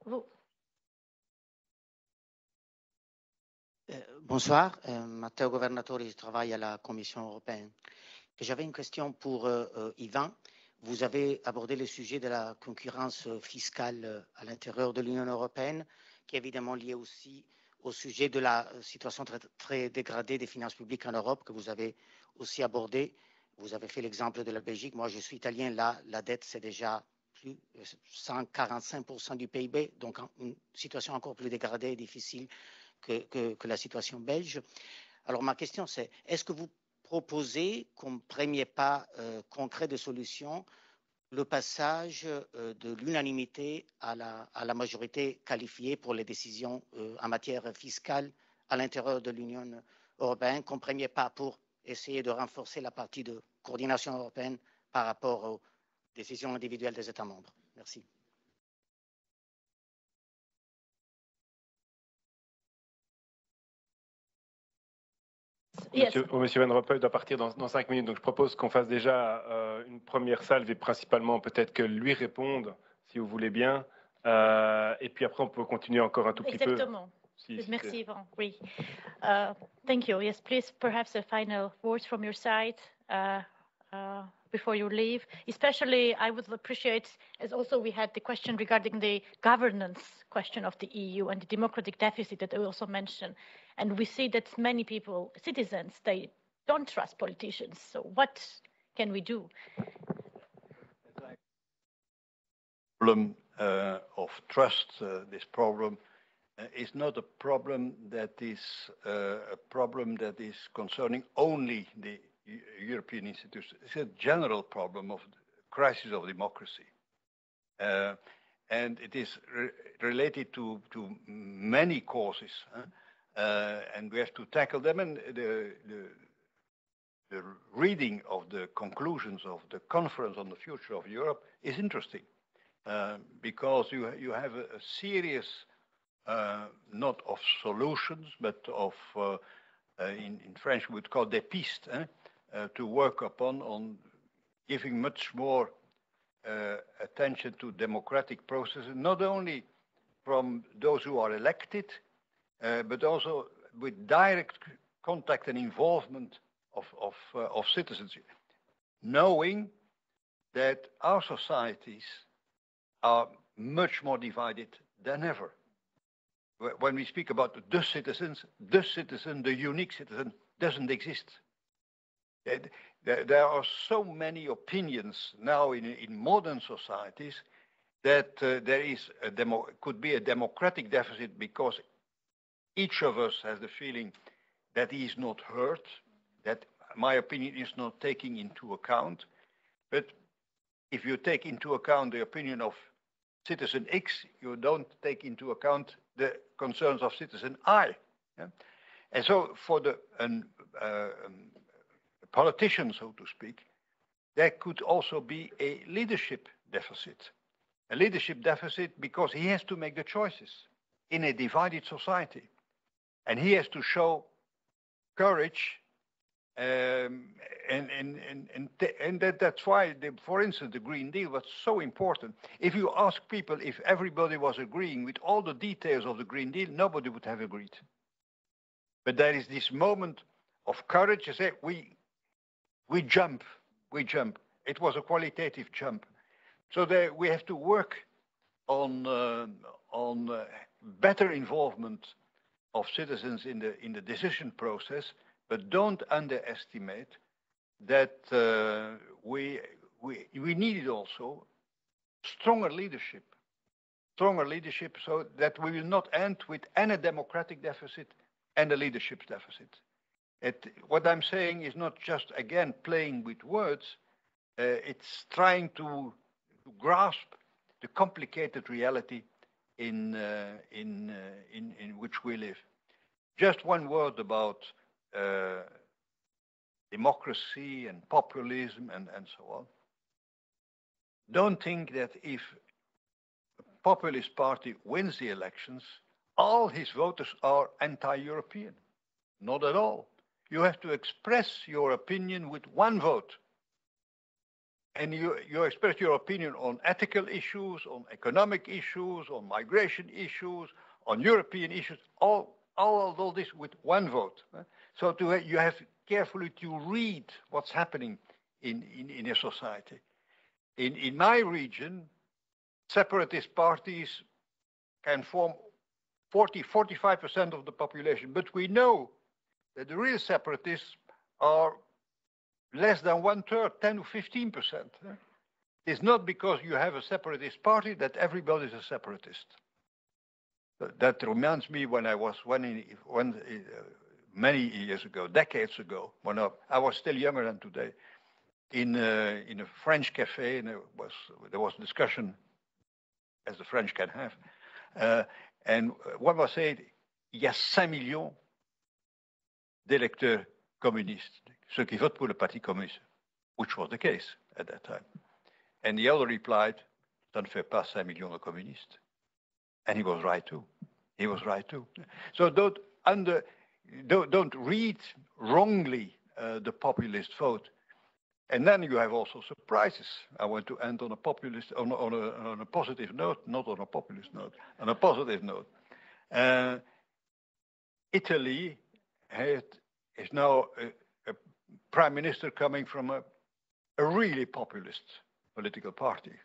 Vous. Bonsoir, Matteo Governatori, je travaille à la Commission européenne. J'avais une question pour Yvan. Vous avez abordé le sujet de la concurrence fiscale à l'intérieur de l'Union européenne, qui est évidemment lié aussi au sujet de la situation très, très dégradée des finances publiques en Europe, que vous avez aussi abordé. Vous avez fait l'exemple de la Belgique. Moi, je suis italien. Là, la dette, c'est déjà plus 145% du PIB, donc une situation encore plus dégradée et difficile que la situation belge. Alors, ma question, c'est, est-ce que vous proposez comme premier pas concret de solution le passage de l'unanimité à la majorité qualifiée pour les décisions en matière fiscale à l'intérieur de l'Union européenne, comme premier pas pour essayer de renforcer la partie de coordination européenne par rapport aux décisions individuelles des États membres? Merci. Yes. Monsieur Van Rompuy doit partir dans 5 minutes, donc je propose qu'on fasse déjà une première salve et principalement peut-être que lui réponde, si vous voulez bien, et puis après on peut continuer encore un tout petit peu. Exactement. Merci, Yvan. Oui. Thank you. Yes, please, perhaps a final words from your side before you leave. Especially, I would appreciate, as also we had the question regarding the governance question of the EU and the democratic deficit that I also mentioned. And we see that many people, citizens, they don't trust politicians. So what can we do? Problem of trust, this problem is not a problem that is concerning only the European institutions. It's a general problem of the crisis of democracy. And it is related to many causes. And we have to tackle them. And the reading of the conclusions of the Conference on the Future of Europe is interesting because you have a series, not of solutions, but of, in French we would call des pistes, to work upon on giving much more attention to democratic processes, not only from those who are elected, but also with direct contact and involvement of citizens, knowing that our societies are much more divided than ever. When we speak about the citizen, the unique citizen, doesn't exist. There are so many opinions now in modern societies that there is could be a democratic deficit because each of us has the feeling that he is not heard, that my opinion is not taken into account. But if you take into account the opinion of citizen X, you don't take into account the concerns of citizen I. Yeah? And so for the politician, so to speak, there could also be a leadership deficit. a leadership deficit because he has to make the choices in a divided society. And he has to show courage. That's why, for instance, the Green Deal was so important. If you ask people if everybody was agreeing with all the details of the Green Deal, nobody would have agreed. But there is this moment of courage to say, we jump. It was a qualitative jump. So we have to work on better involvement of citizens in the decision process, but don't underestimate that we needed also stronger leadership so that we will not end with any democratic deficit and a leadership deficit. What I'm saying is not just, again, playing with words, it's trying to grasp the complicated reality in which we live. Just one word about democracy and populism and so on. Don't think that if a populist party wins the elections, all his voters are anti-European. Not at all. You have to express your opinion with one vote. And you express your opinion on ethical issues, on economic issues, on migration issues, on European issues, all of this with one vote. So you have carefully to read what's happening in a society. In my region, separatist parties can form 45% of the population, but we know that the real separatists are less than 1/3, 10 to 15%. It's not because you have a separatist party that everybody is a separatist. That reminds me when I was many years ago, decades ago, when I was still younger than today, in a French cafe, and there was discussion, as the French can have, and one was saying, il y a 5 millions d'électeurs communistes, ceux qui votent pour le Parti communiste, which was the case at that time. And the other replied, ça ne fait pas 5 millions de communistes. And he was right too. So don't read wrongly the populist vote. And then you have also surprises. I want to end on a positive note, not on a populist note, on a positive note. Italy is now a prime minister coming from a really populist political party.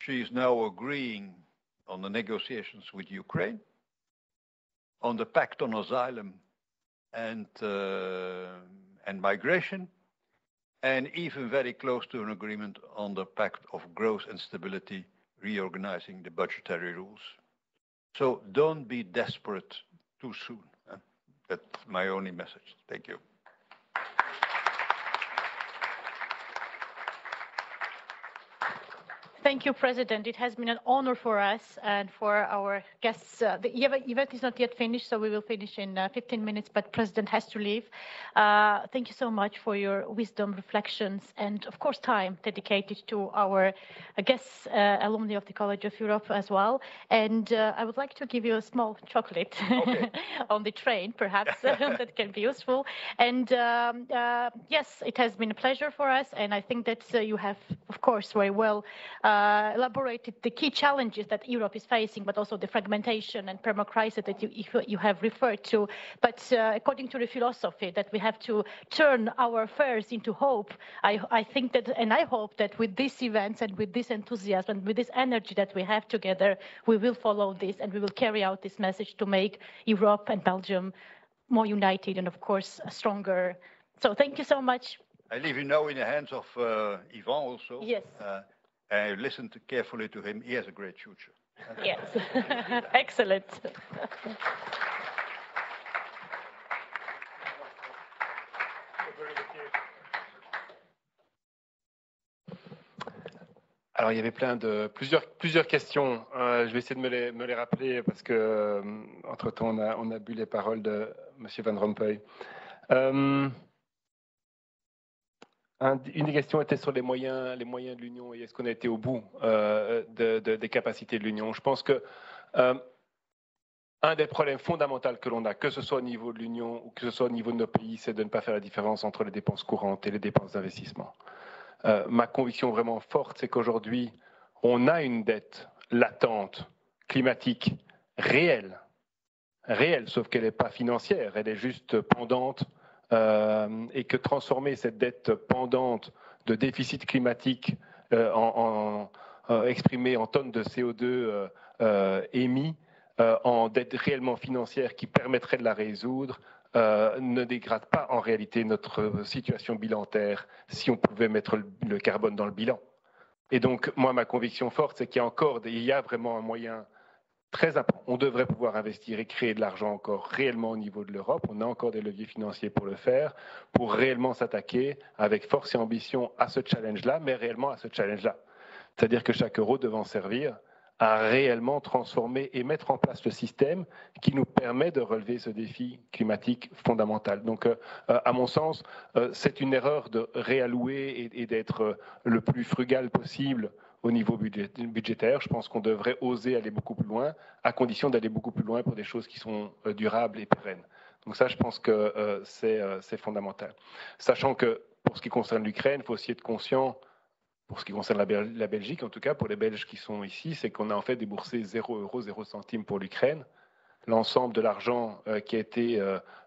She is now agreeing on the negotiations with Ukraine, on the pact on asylum and migration, and even very close to an agreement on the pact of growth and stability, reorganizing the budgetary rules. So don't be desperate too soon. That's my only message. Thank you. Thank you, President. It has been an honor for us and for our guests. The event is not yet finished, so we will finish in 15 minutes, but President has to leave. Thank you so much for your wisdom, reflections, and of course, time dedicated to our guests, alumni of the College of Europe as well. And I would like to give you a small chocolate on the train, perhaps, that can be useful. And yes, it has been a pleasure for us. And I think that you have, of course, very well elaborated the key challenges that Europe is facing, but also the fragmentation and permacrisis that you have referred to. But according to the philosophy that we have to turn our fears into hope, I think that, and I hope that with these events and with this enthusiasm and with this energy that we have together, we will follow this and we will carry out this message to make Europe and Belgium more united and, of course, stronger. So thank you so much. I leave you now in the hands of Yvan also. Yes. I listened carefully to him. He has a great future. Yes. Excellent. Alors, il y avait plusieurs questions. Je vais essayer de me les rappeler parce que, entre-temps, on a bu les paroles de M. Van Rompuy. Une des questions était sur les moyens de l'Union et est-ce qu'on a été au bout des capacités de l'Union. Je pense que un des problèmes fondamentaux que l'on a, que ce soit au niveau de l'Union ou que ce soit au niveau de nos pays, c'est de ne pas faire la différence entre les dépenses courantes et les dépenses d'investissement. Ma conviction vraiment forte, c'est qu'aujourd'hui, on a une dette latente, climatique, réelle, sauf qu'elle n'est pas financière, elle est juste pendante, et que transformer cette dette pendante de déficit climatique exprimée en tonnes de CO2 émis en dette réellement financière qui permettrait de la résoudre ne dégrade pas en réalité notre situation bilantaire si on pouvait mettre le carbone dans le bilan. Et donc, moi, ma conviction forte, c'est qu'il y a vraiment un moyen très important. On devrait pouvoir investir et créer de l'argent encore réellement au niveau de l'Europe. On a encore des leviers financiers pour le faire, pour réellement s'attaquer avec force et ambition à ce challenge-là, mais réellement à ce challenge-là. C'est-à-dire que chaque euro devant servir à réellement transformer et mettre en place le système qui nous permet de relever ce défi climatique fondamental. Donc, à mon sens, c'est une erreur de réallouer et d'être le plus frugal possible au niveau budgétaire. Je pense qu'on devrait oser aller beaucoup plus loin, à condition d'aller beaucoup plus loin pour des choses qui sont durables et pérennes. Donc ça, je pense que c'est fondamental. Sachant que pour ce qui concerne l'Ukraine, il faut aussi être conscient, pour ce qui concerne la Belgique, en tout cas pour les Belges qui sont ici, c'est qu'on a en fait déboursé 0 euro, 0 centime pour l'Ukraine. L'ensemble de l'argent qui a été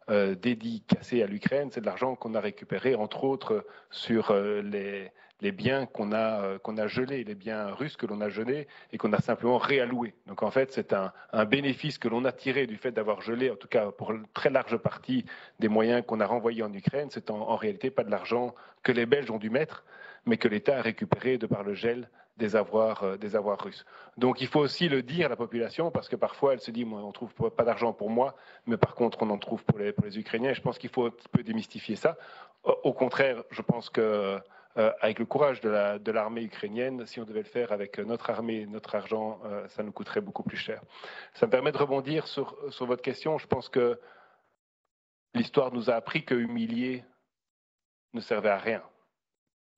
dédicacé à l'Ukraine, c'est de l'argent qu'on a récupéré, entre autres, sur les biens qu'on a gelés, les biens russes que l'on a gelés et qu'on a simplement réalloués. Donc en fait, c'est un bénéfice que l'on a tiré du fait d'avoir gelé, en tout cas pour une très large partie des moyens qu'on a renvoyés en Ukraine. C'est en réalité pas de l'argent que les Belges ont dû mettre, mais que l'État a récupéré de par le gel des avoirs russes. Donc il faut aussi le dire à la population, parce que parfois elle se dit on ne trouve pas d'argent pour moi, mais par contre on en trouve pour les Ukrainiens. Je pense qu'il faut un petit peu démystifier ça. Au contraire, je pense que avec le courage de l'armée ukrainienne, si on devait le faire avec notre armée, notre argent, ça nous coûterait beaucoup plus cher. Ça me permet de rebondir sur votre question. Je pense que l'histoire nous a appris que humilier ne servait à rien.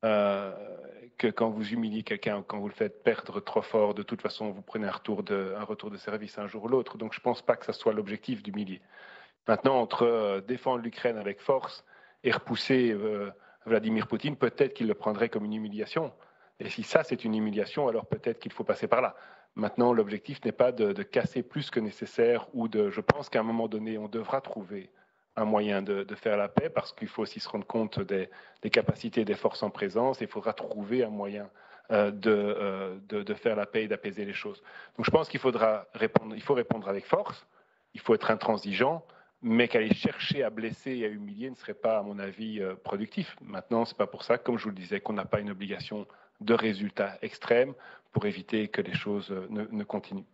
Que quand vous humiliez quelqu'un, quand vous le faites perdre trop fort, de toute façon, vous prenez un retour de service un jour ou l'autre. Donc, je ne pense pas que ça soit l'objectif d'humilier. Maintenant, entre défendre l'Ukraine avec force et repousser Vladimir Poutine, peut-être qu'il le prendrait comme une humiliation. Et si ça, c'est une humiliation, alors peut-être qu'il faut passer par là. Maintenant, l'objectif n'est pas de casser plus que nécessaire ou je pense qu'à un moment donné, on devra trouver un moyen de faire la paix, parce qu'il faut aussi se rendre compte des capacités des forces en présence, et il faudra trouver un moyen de faire la paix et d'apaiser les choses. Donc je pense qu'il faut répondre avec force, il faut être intransigeant, mais qu'aller chercher à blesser et à humilier ne serait pas, à mon avis, productif. Maintenant, ce n'est pas pour ça, comme je vous le disais, qu'on n'a pas une obligation de résultat extrême pour éviter que les choses ne continuent.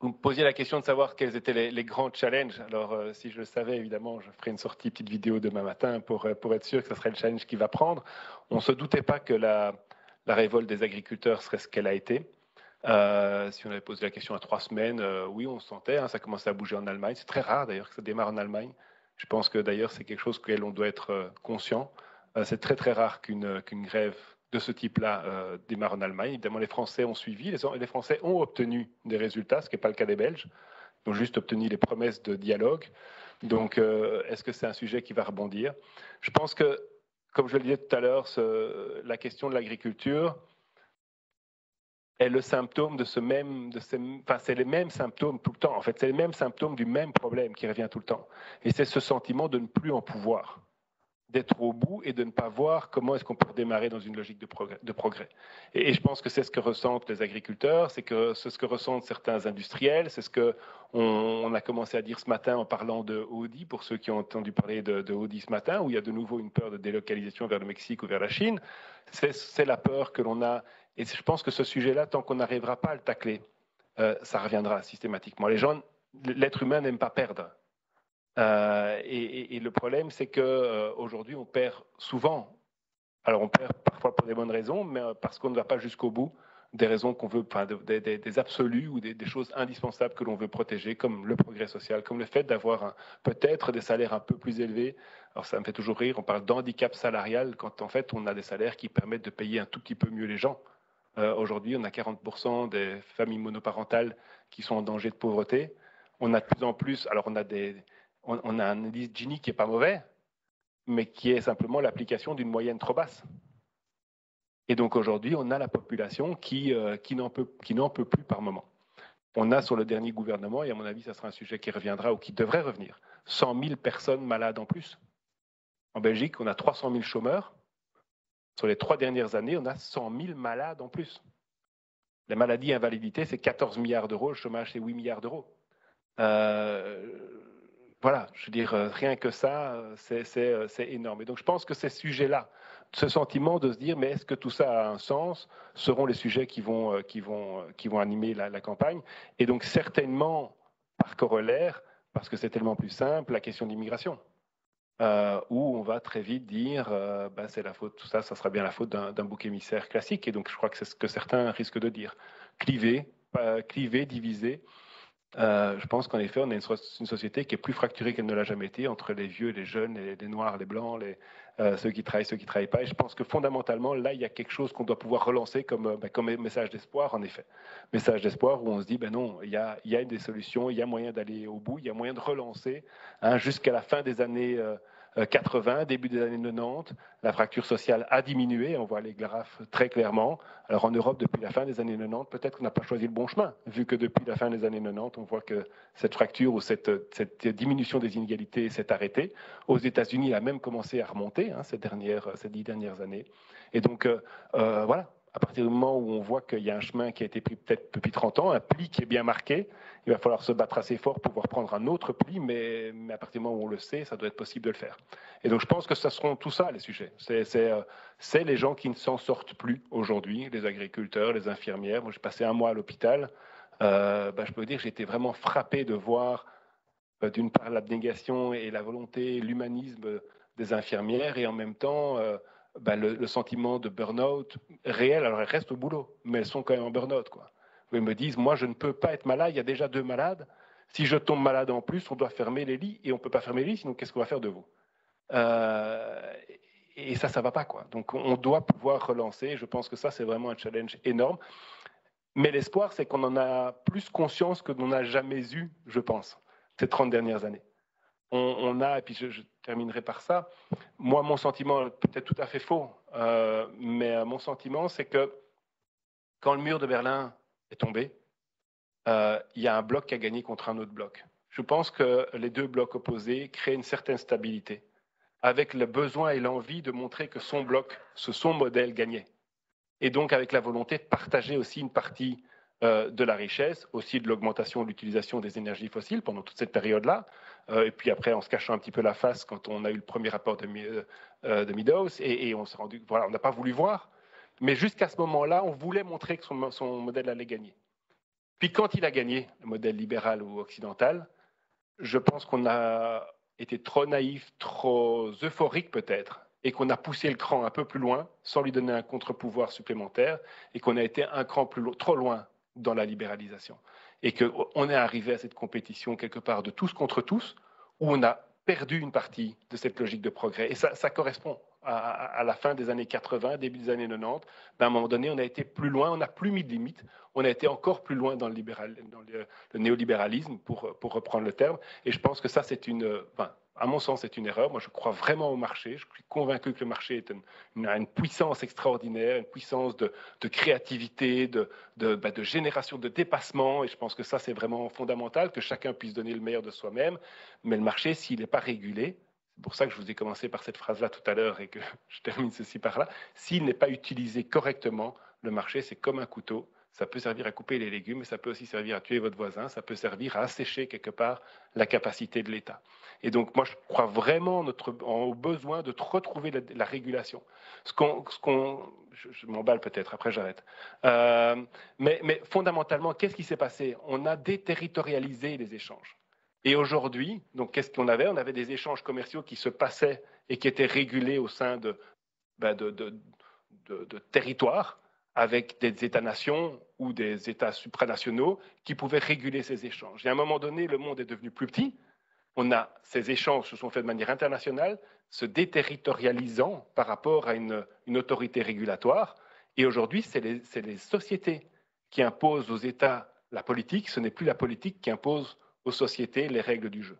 Vous me posiez la question de savoir quels étaient les grands challenges. Alors, si je le savais, évidemment, je ferai une petite vidéo demain matin pour être sûr que ce serait le challenge qui va prendre. On ne se doutait pas que la révolte des agriculteurs serait ce qu'elle a été. Si on avait posé la question à 3 semaines, oui, on se sentait, hein, ça commençait à bouger en Allemagne. C'est très rare d'ailleurs que ça démarre en Allemagne. Je pense que d'ailleurs c'est quelque chose auquel on doit être conscient. C'est très très rare qu'une grève de ce type-là démarre en Allemagne. Évidemment, les Français ont suivi, les Français ont obtenu des résultats, ce qui n'est pas le cas des Belges. Ils ont juste obtenu les promesses de dialogue. Donc, est-ce que c'est un sujet qui va rebondir? Je pense que, comme je le disais tout à l'heure, la question de l'agriculture est le symptôme c'est les mêmes symptômes tout le temps. En fait, c'est les mêmes symptômes du même problème qui revient tout le temps. Et c'est ce sentiment de ne plus en pouvoir, d'être au bout et de ne pas voir comment est-ce qu'on peut redémarrer dans une logique de progrès. Et je pense que c'est ce que ressentent les agriculteurs, c'est ce que ressentent certains industriels, c'est ce qu'on a commencé à dire ce matin en parlant de Audi, pour ceux qui ont entendu parler de Audi ce matin, où il y a de nouveau une peur de délocalisation vers le Mexique ou vers la Chine. C'est la peur que l'on a. Et je pense que ce sujet-là, tant qu'on n'arrivera pas à le tacler, ça reviendra systématiquement. L'être humain n'aime pas perdre. Et le problème, c'est qu'aujourd'hui, on perd souvent. Alors, on perd parfois pour des bonnes raisons, mais parce qu'on ne va pas jusqu'au bout des raisons qu'on veut, enfin, des absolus ou des choses indispensables que l'on veut protéger, comme le progrès social, comme le fait d'avoir peut-être des salaires un peu plus élevés. Alors ça me fait toujours rire, on parle d'handicap salarial quand en fait on a des salaires qui permettent de payer un tout petit peu mieux les gens. Aujourd'hui, on a 40% des familles monoparentales qui sont en danger de pauvreté. On a de plus en plus, alors on a un indice Gini qui n'est pas mauvais, mais qui est simplement l'application d'une moyenne trop basse. Et donc aujourd'hui, on a la population qui n'en peut plus par moment. On a sur le dernier gouvernement, et à mon avis, ça sera un sujet qui reviendra ou qui devrait revenir, 100 000 personnes malades en plus. En Belgique, on a 300 000 chômeurs. Sur les 3 dernières années, on a 100 000 malades en plus. Les maladies et invalidités, c'est 14 milliards d'euros, le chômage, c'est 8 milliards d'euros. Voilà, je veux dire, rien que ça, c'est énorme. Et donc, je pense que ces sujets-là, ce sentiment de se dire, mais est-ce que tout ça a un sens, seront les sujets qui vont animer la campagne. Et donc, certainement, par corollaire, parce que c'est tellement plus simple, la question de l'immigration. Où on va très vite dire c'est la faute, tout ça, ça sera bien la faute d'un bouc émissaire classique. Et donc, je crois que c'est ce que certains risquent de dire. Cliver, diviser. Je pense qu'en effet, on a une société qui est plus fracturée qu'elle ne l'a jamais été entre les vieux, les jeunes, les noirs, les blancs, ceux qui travaillent pas. Et je pense que fondamentalement, là, il y a quelque chose qu'on doit pouvoir relancer comme message d'espoir, en effet. Message d'espoir où on se dit, non, il y a des solutions, il y a moyen d'aller au bout, il y a moyen de relancer jusqu'à la fin des années 80, début des années 90. La fracture sociale a diminué, on voit les graphes très clairement. Alors en Europe, depuis la fin des années 90, peut-être qu'on n'a pas choisi le bon chemin, vu que depuis la fin des années 90, on voit que cette fracture ou cette diminution des inégalités s'est arrêtée. Aux États-Unis, elle a même commencé à remonter ces 10 dernières années. Et donc, voilà, à partir du moment où on voit qu'il y a un chemin qui a été pris peut-être depuis 30 ans, un pli qui est bien marqué, il va falloir se battre assez fort pour pouvoir prendre un autre pli, mais à partir du moment où on le sait, ça doit être possible de le faire. Et donc je pense que ce seront tout ça les sujets. C'est les gens qui ne s'en sortent plus aujourd'hui, les agriculteurs, les infirmières. Moi j'ai passé 1 mois à l'hôpital. Je peux vous dire que j'ai été vraiment frappé de voir d'une part l'abnégation et la volonté, l'humanisme des infirmières et en même temps le sentiment de burn-out réel. Alors elles restent au boulot, mais elles sont quand même en burn-out, quoi. Où elles me disent, moi je ne peux pas être malade, il y a déjà 2 malades. Si je tombe malade en plus, on doit fermer les lits et on ne peut pas fermer les lits, sinon qu'est-ce qu'on va faire de vous? Et ça ne va pas, quoi. Donc on doit pouvoir relancer. Je pense que ça, c'est vraiment un challenge énorme. Mais l'espoir, c'est qu'on en a plus conscience que l'on n'a jamais eu, je pense, ces 30 dernières années. On a, et puis je terminerai par ça, moi, mon sentiment, peut-être tout à fait faux, mais mon sentiment, c'est que quand le mur de Berlin est tombé, il y a un bloc qui a gagné contre un autre bloc. Je pense que les 2 blocs opposés créent une certaine stabilité, avec le besoin et l'envie de montrer que son bloc, son modèle gagnait. Et donc avec la volonté de partager aussi une partie de la richesse, aussi de l'augmentation de l'utilisation des énergies fossiles pendant toute cette période-là. Et puis après, en se cachant un petit peu la face quand on a eu le premier rapport de Meadows, et on s'est rendu, voilà, on n'a pas voulu voir. Mais jusqu'à ce moment-là, on voulait montrer que son modèle allait gagner. Puis quand il a gagné, le modèle libéral ou occidental, je pense qu'on a été trop naïf, trop euphorique peut-être, et qu'on a poussé le cran un peu plus loin sans lui donner un contre-pouvoir supplémentaire, et qu'on a été un cran trop loin dans la libéralisation. Et qu'on est arrivé à cette compétition quelque part de tous contre tous, où on a perdu une partie de cette logique de progrès. Et ça correspond à la fin des années 80, début des années 90. À un moment donné, on a été plus loin, on n'a plus mis de limites, on a été encore plus loin dans le néolibéralisme, pour reprendre le terme. Et je pense que ça, à mon sens, c'est une erreur. Moi, je crois vraiment au marché. Je suis convaincu que le marché est une puissance extraordinaire, une puissance de créativité, de génération, de dépassement. Et je pense que ça, c'est vraiment fondamental, que chacun puisse donner le meilleur de soi-même. Mais le marché, s'il n'est pas régulé, c'est pour ça que je vous ai commencé par cette phrase-là tout à l'heure et que je termine ceci par là, s'il n'est pas utilisé correctement, le marché, c'est comme un couteau. Ça peut servir à couper les légumes, mais ça peut aussi servir à tuer votre voisin, ça peut servir à assécher quelque part la capacité de l'État. Et donc, moi, je crois vraiment au besoin de retrouver la régulation. Je m'emballe peut-être, après j'arrête. Mais fondamentalement, qu'est-ce qui s'est passé? On a déterritorialisé les échanges. Et aujourd'hui, donc qu'est-ce qu'on avait? On avait des échanges commerciaux qui se passaient et qui étaient régulés au sein de territoires, avec des États-nations ou des États supranationaux qui pouvaient réguler ces échanges. Et à un moment donné, le monde est devenu plus petit. Ces échanges se sont faits de manière internationale, se déterritorialisant par rapport à une autorité régulatoire. Et aujourd'hui, c'est les sociétés qui imposent aux États la politique. Ce n'est plus la politique qui impose aux sociétés les règles du jeu.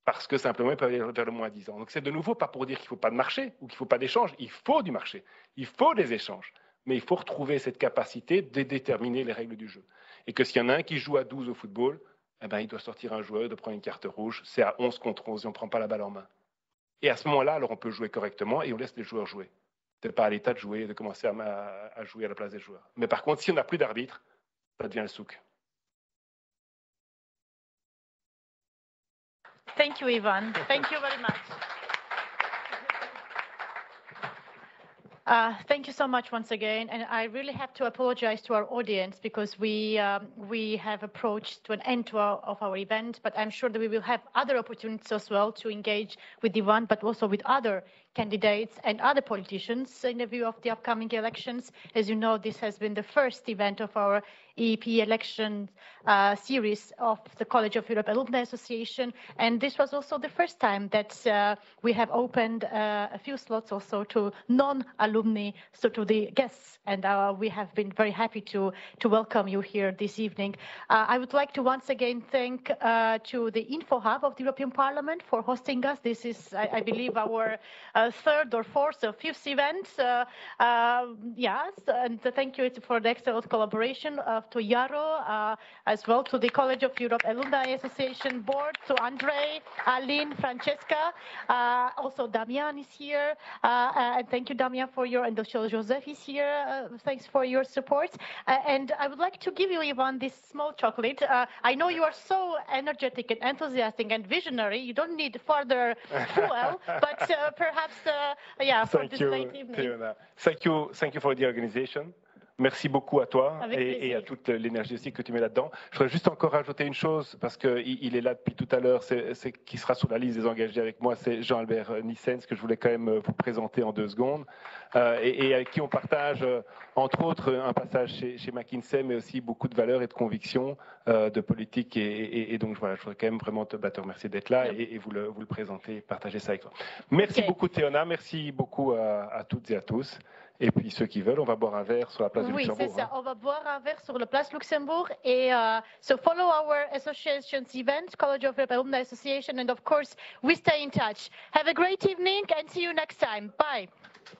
Parce que simplement, ils peuvent aller vers le moins-disant. Donc c'est de nouveau pas pour dire qu'il ne faut pas de marché ou qu'il ne faut pas d'échange. Il faut du marché, il faut des échanges. Mais il faut retrouver cette capacité de déterminer les règles du jeu. Et que s'il y en a un qui joue à 12 au football, eh ben, il doit sortir un joueur, il doit prendre une carte rouge. C'est à 11 contre 11 et on ne prend pas la balle en main. Et à ce moment-là, alors on peut jouer correctement et on laisse les joueurs jouer. Ce n'est pas à l'État de jouer, de commencer à jouer à la place des joueurs. Mais par contre, si on n'a plus d'arbitre, ça devient le souk. Thank you, Ivan. Thank you very much. Thank you so much once again, and I really have to apologize to our audience because we have approached to an end of our event, but I'm sure that we will have other opportunities as well to engage with Ivan, but also with other candidates and other politicians in the view of the upcoming elections. As you know, this has been the first event of our EP election series of the College of Europe Alumni Association, and this was also the first time that we have opened a few slots also to non-alumni, so to the guests, and we have been very happy to welcome you here this evening. I would like to once again thank to the Info Hub of the European Parliament for hosting us. This is, I believe, our third or fourth or fifth event. Yes, and thank you for the excellent collaboration to Yaro, as well to the College of Europe Alumni Association Board, to Andre, Aline, Francesca, also Damian is here, and thank you, Damian, for your, and Joseph is here, thanks for your support. And I would like to give you, Ivan, this small chocolate. I know you are so energetic and enthusiastic and visionary, you don't need further fuel, but perhaps, yeah, for this late evening. Théona. Thank you for the organization. Merci beaucoup à toi et à toute l'énergie aussi que tu mets là-dedans. Je voudrais juste encore rajouter une chose, parce qu'il est là depuis tout à l'heure, c'est qui sera sur la liste des engagés avec moi, c'est Jean-Albert Nissens, que je voulais quand même vous présenter en 2 secondes, et avec qui on partage, entre autres, un passage chez McKinsey, mais aussi beaucoup de valeurs et de convictions de politique. Et donc, voilà, je voudrais quand même vraiment te remercier d'être là et vous le présenter, partager ça avec toi. Merci beaucoup, Théona. Merci beaucoup à toutes et à tous. Et puis ceux qui veulent, on va boire un verre sur la place de Luxembourg. Oui, c'est ça. On va boire un verre sur la place Luxembourg. Et so follow our association's event, College of Europe Alumni Association, and of course, we stay in touch. Have a great evening and see you next time. Bye.